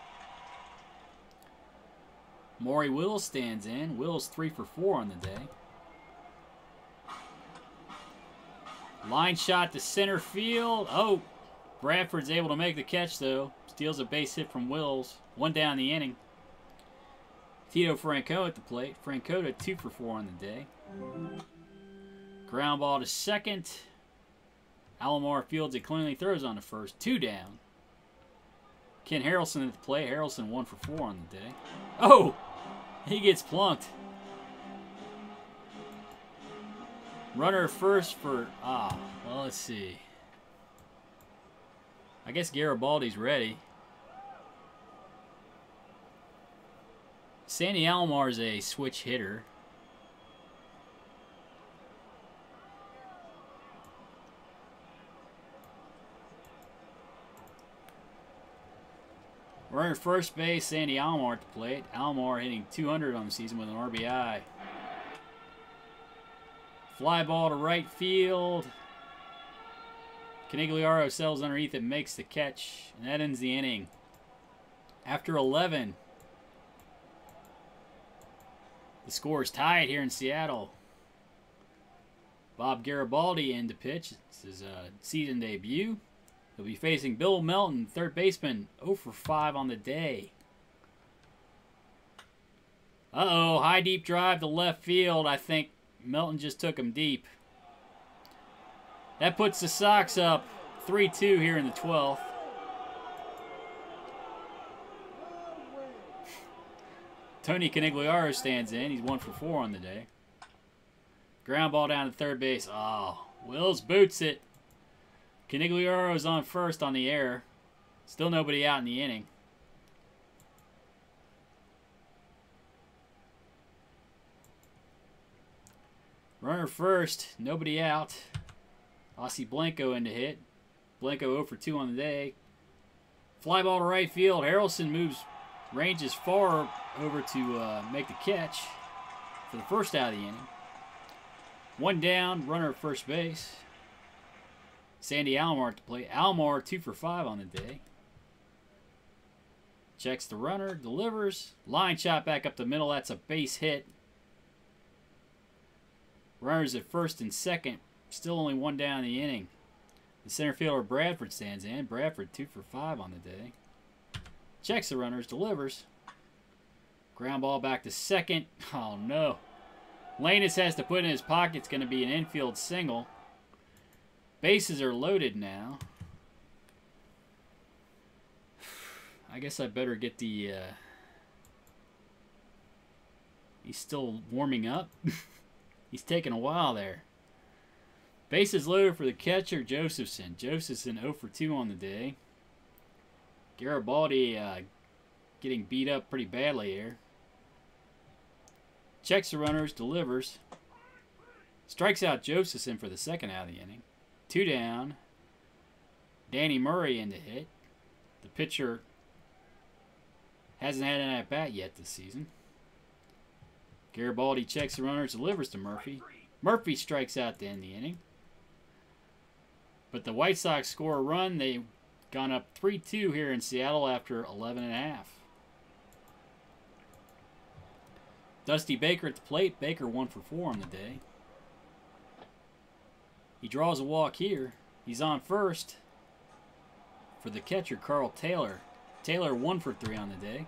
Maury Wills stands in. Wills 3 for 4 on the day. Line shot to center field. Oh, Bradford's able to make the catch, though. Steals a base hit from Wills. 1 down the inning. Tito Franco at the plate. Francona 2 for 4 on the day. Ground ball to second. Alomar fields it cleanly, throws on the first. 2 down. Ken Harrelson at the plate. Harrelson 1 for 4 on the day. Oh! He gets plunked. Runner first for... well, let's see. I guess Garibaldi's ready. Sandy Alomar's a switch hitter. Runner first base, Sandy Alomar at the plate. Alomar hitting 200 on the season with an RBI. Fly ball to right field. Canigliaro sells underneath it, makes the catch, and that ends the inning. After 11, the score is tied here in Seattle. Bob Garibaldi in to pitch. This is a season debut. He'll be facing Bill Melton, third baseman, 0 for 5 on the day. Uh-oh, high deep drive to left field. I think Melton just took him deep. That puts the Sox up 3-2 here in the 12th. Tony Canigliaro stands in. He's 1 for 4 on the day. Ground ball down to third base. Oh, Wills boots it. Canigliaro's on first on the air. Still nobody out in the inning. Runner first, nobody out. Ossie Blanco in to hit. Blanco 0 for 2 on the day. Fly ball to right field. Harrelson ranges far over to make the catch for the first out of the inning. 1 down, runner at first base. Sandy Alomar at the plate. Alomar 2 for 5 on the day. Checks the runner, delivers. Line shot back up the middle. That's a base hit. Runners at first and second. Still only 1 down in the inning. The center fielder Bradford stands in. Bradford 2 for 5 on the day. Checks the runners, delivers. Ground ball back to second. Oh no. Lanus has to put in his pocket. It's going to be an infield single. Bases are loaded now. I guess I better get the... He's still warming up. He's taking a while there. Bases loaded for the catcher, Josephson. Josephson 0 for 2 on the day. Garibaldi getting beat up pretty badly here. Checks the runners, delivers. Strikes out Josephson for the second out of the inning. 2 down. Danny Murray in to hit. The pitcher hasn't had an at-bat yet this season. Garibaldi checks the runners, delivers to Murphy. Murphy strikes out to end the inning. But the White Sox score a run. They've gone up 3-2 here in Seattle after 11.5. Dusty Baker at the plate. Baker 1 for 4 on the day. He draws a walk here. He's on first for the catcher, Carl Taylor. Taylor 1 for 3 on the day.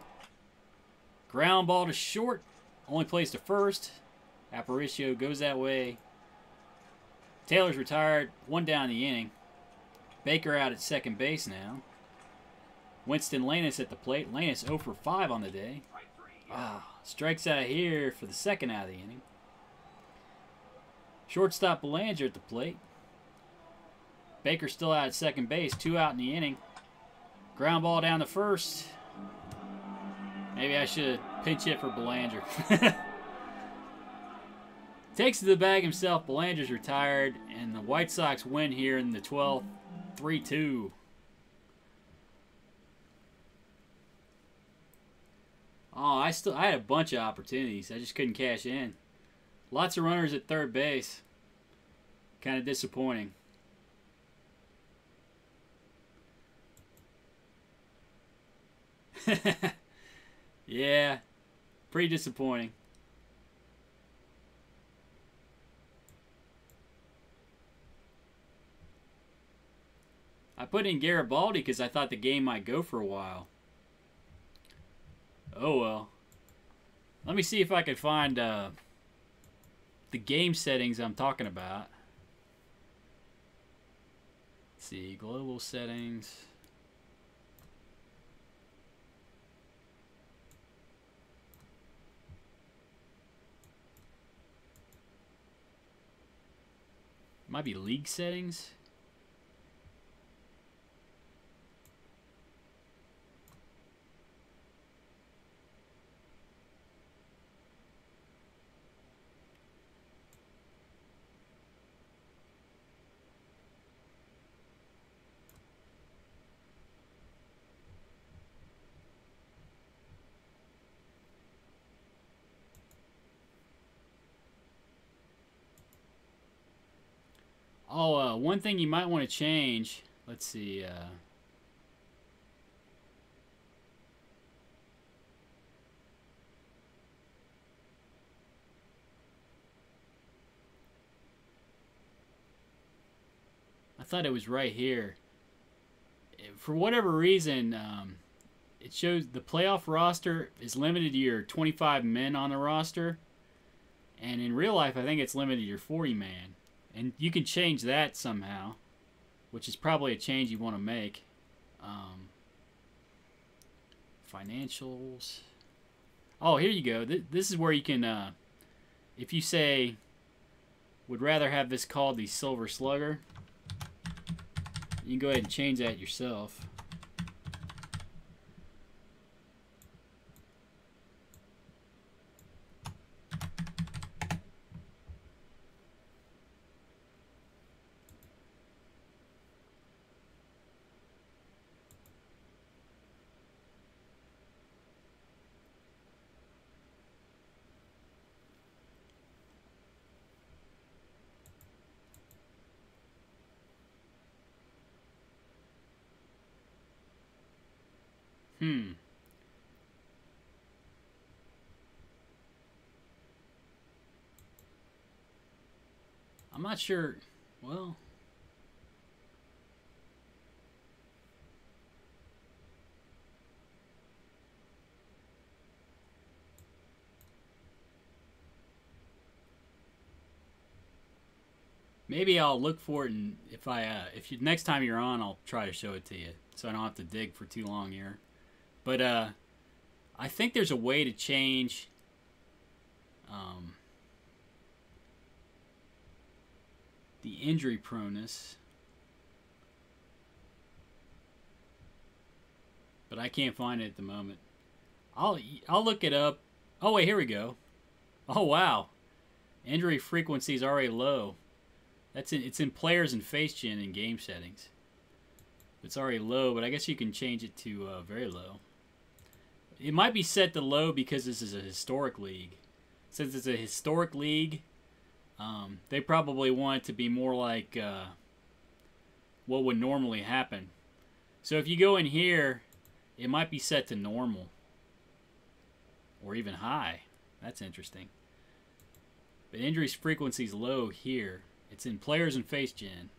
Ground ball to short. Only plays to first. Aparicio goes that way. Taylor's retired. 1 down in the inning. Baker out at second base now. Winston Lanus at the plate. Lanus 0 for 5 on the day. Strikes out here for the second out of the inning. Shortstop Belanger at the plate. Baker still out at second base. 2 out in the inning. Ground ball down to first. Maybe I should pinch hit for Belanger. Takes to the bag himself. Belanger's retired, and the White Sox win here in the 12th, 3-2. Oh, I had a bunch of opportunities. I just couldn't cash in. Lots of runners at third base. Kind of disappointing. Yeah, pretty disappointing. I put in Garibaldi because I thought the game might go for a while. Oh well. Let me see if I can find the game settings I'm talking about. Let's see, global settings. Might be league settings. Oh, one thing you might want to change. Let's see. I thought it was right here. For whatever reason, it shows the playoff roster is limited to your 25 men on the roster. And in real life, I think it's limited to your 40 man. And you can change that somehow, which is probably a change you want to make. Financials. Oh, here you go. This is where you can, if you say, would rather have this called the Silver Slugger, you can go ahead and change that yourself. I'm not sure. Well, maybe I'll look for it, and if you next time you're on, I'll try to show it to you, so I don't have to dig for too long here. But I think there's a way to change the injury proneness, but I can't find it at the moment. I'll look it up. Oh wait, here we go. Oh wow, injury frequency is already low. It's in players and face gen in game settings. It's already low, but I guess you can change it to very low. It might be set to low because this is a historic league. Since it's a historic league, they probably want it to be more like what would normally happen. So if you go in here, it might be set to normal. Or even high. That's interesting. But injury frequency is low here. It's in players and face gen.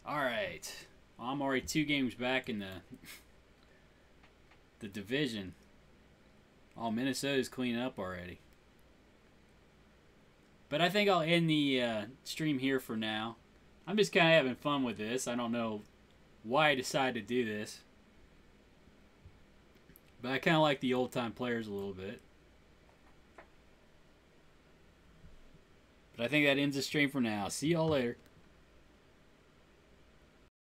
Alright. Well, I'm already 2 games back in the division. Oh, Minnesota's cleaning up already. But I think I'll end the stream here for now. I'm just kind of having fun with this. I don't know why I decided to do this. But I kind of like the old-time players a little bit. But I think that ends the stream for now. See y'all later.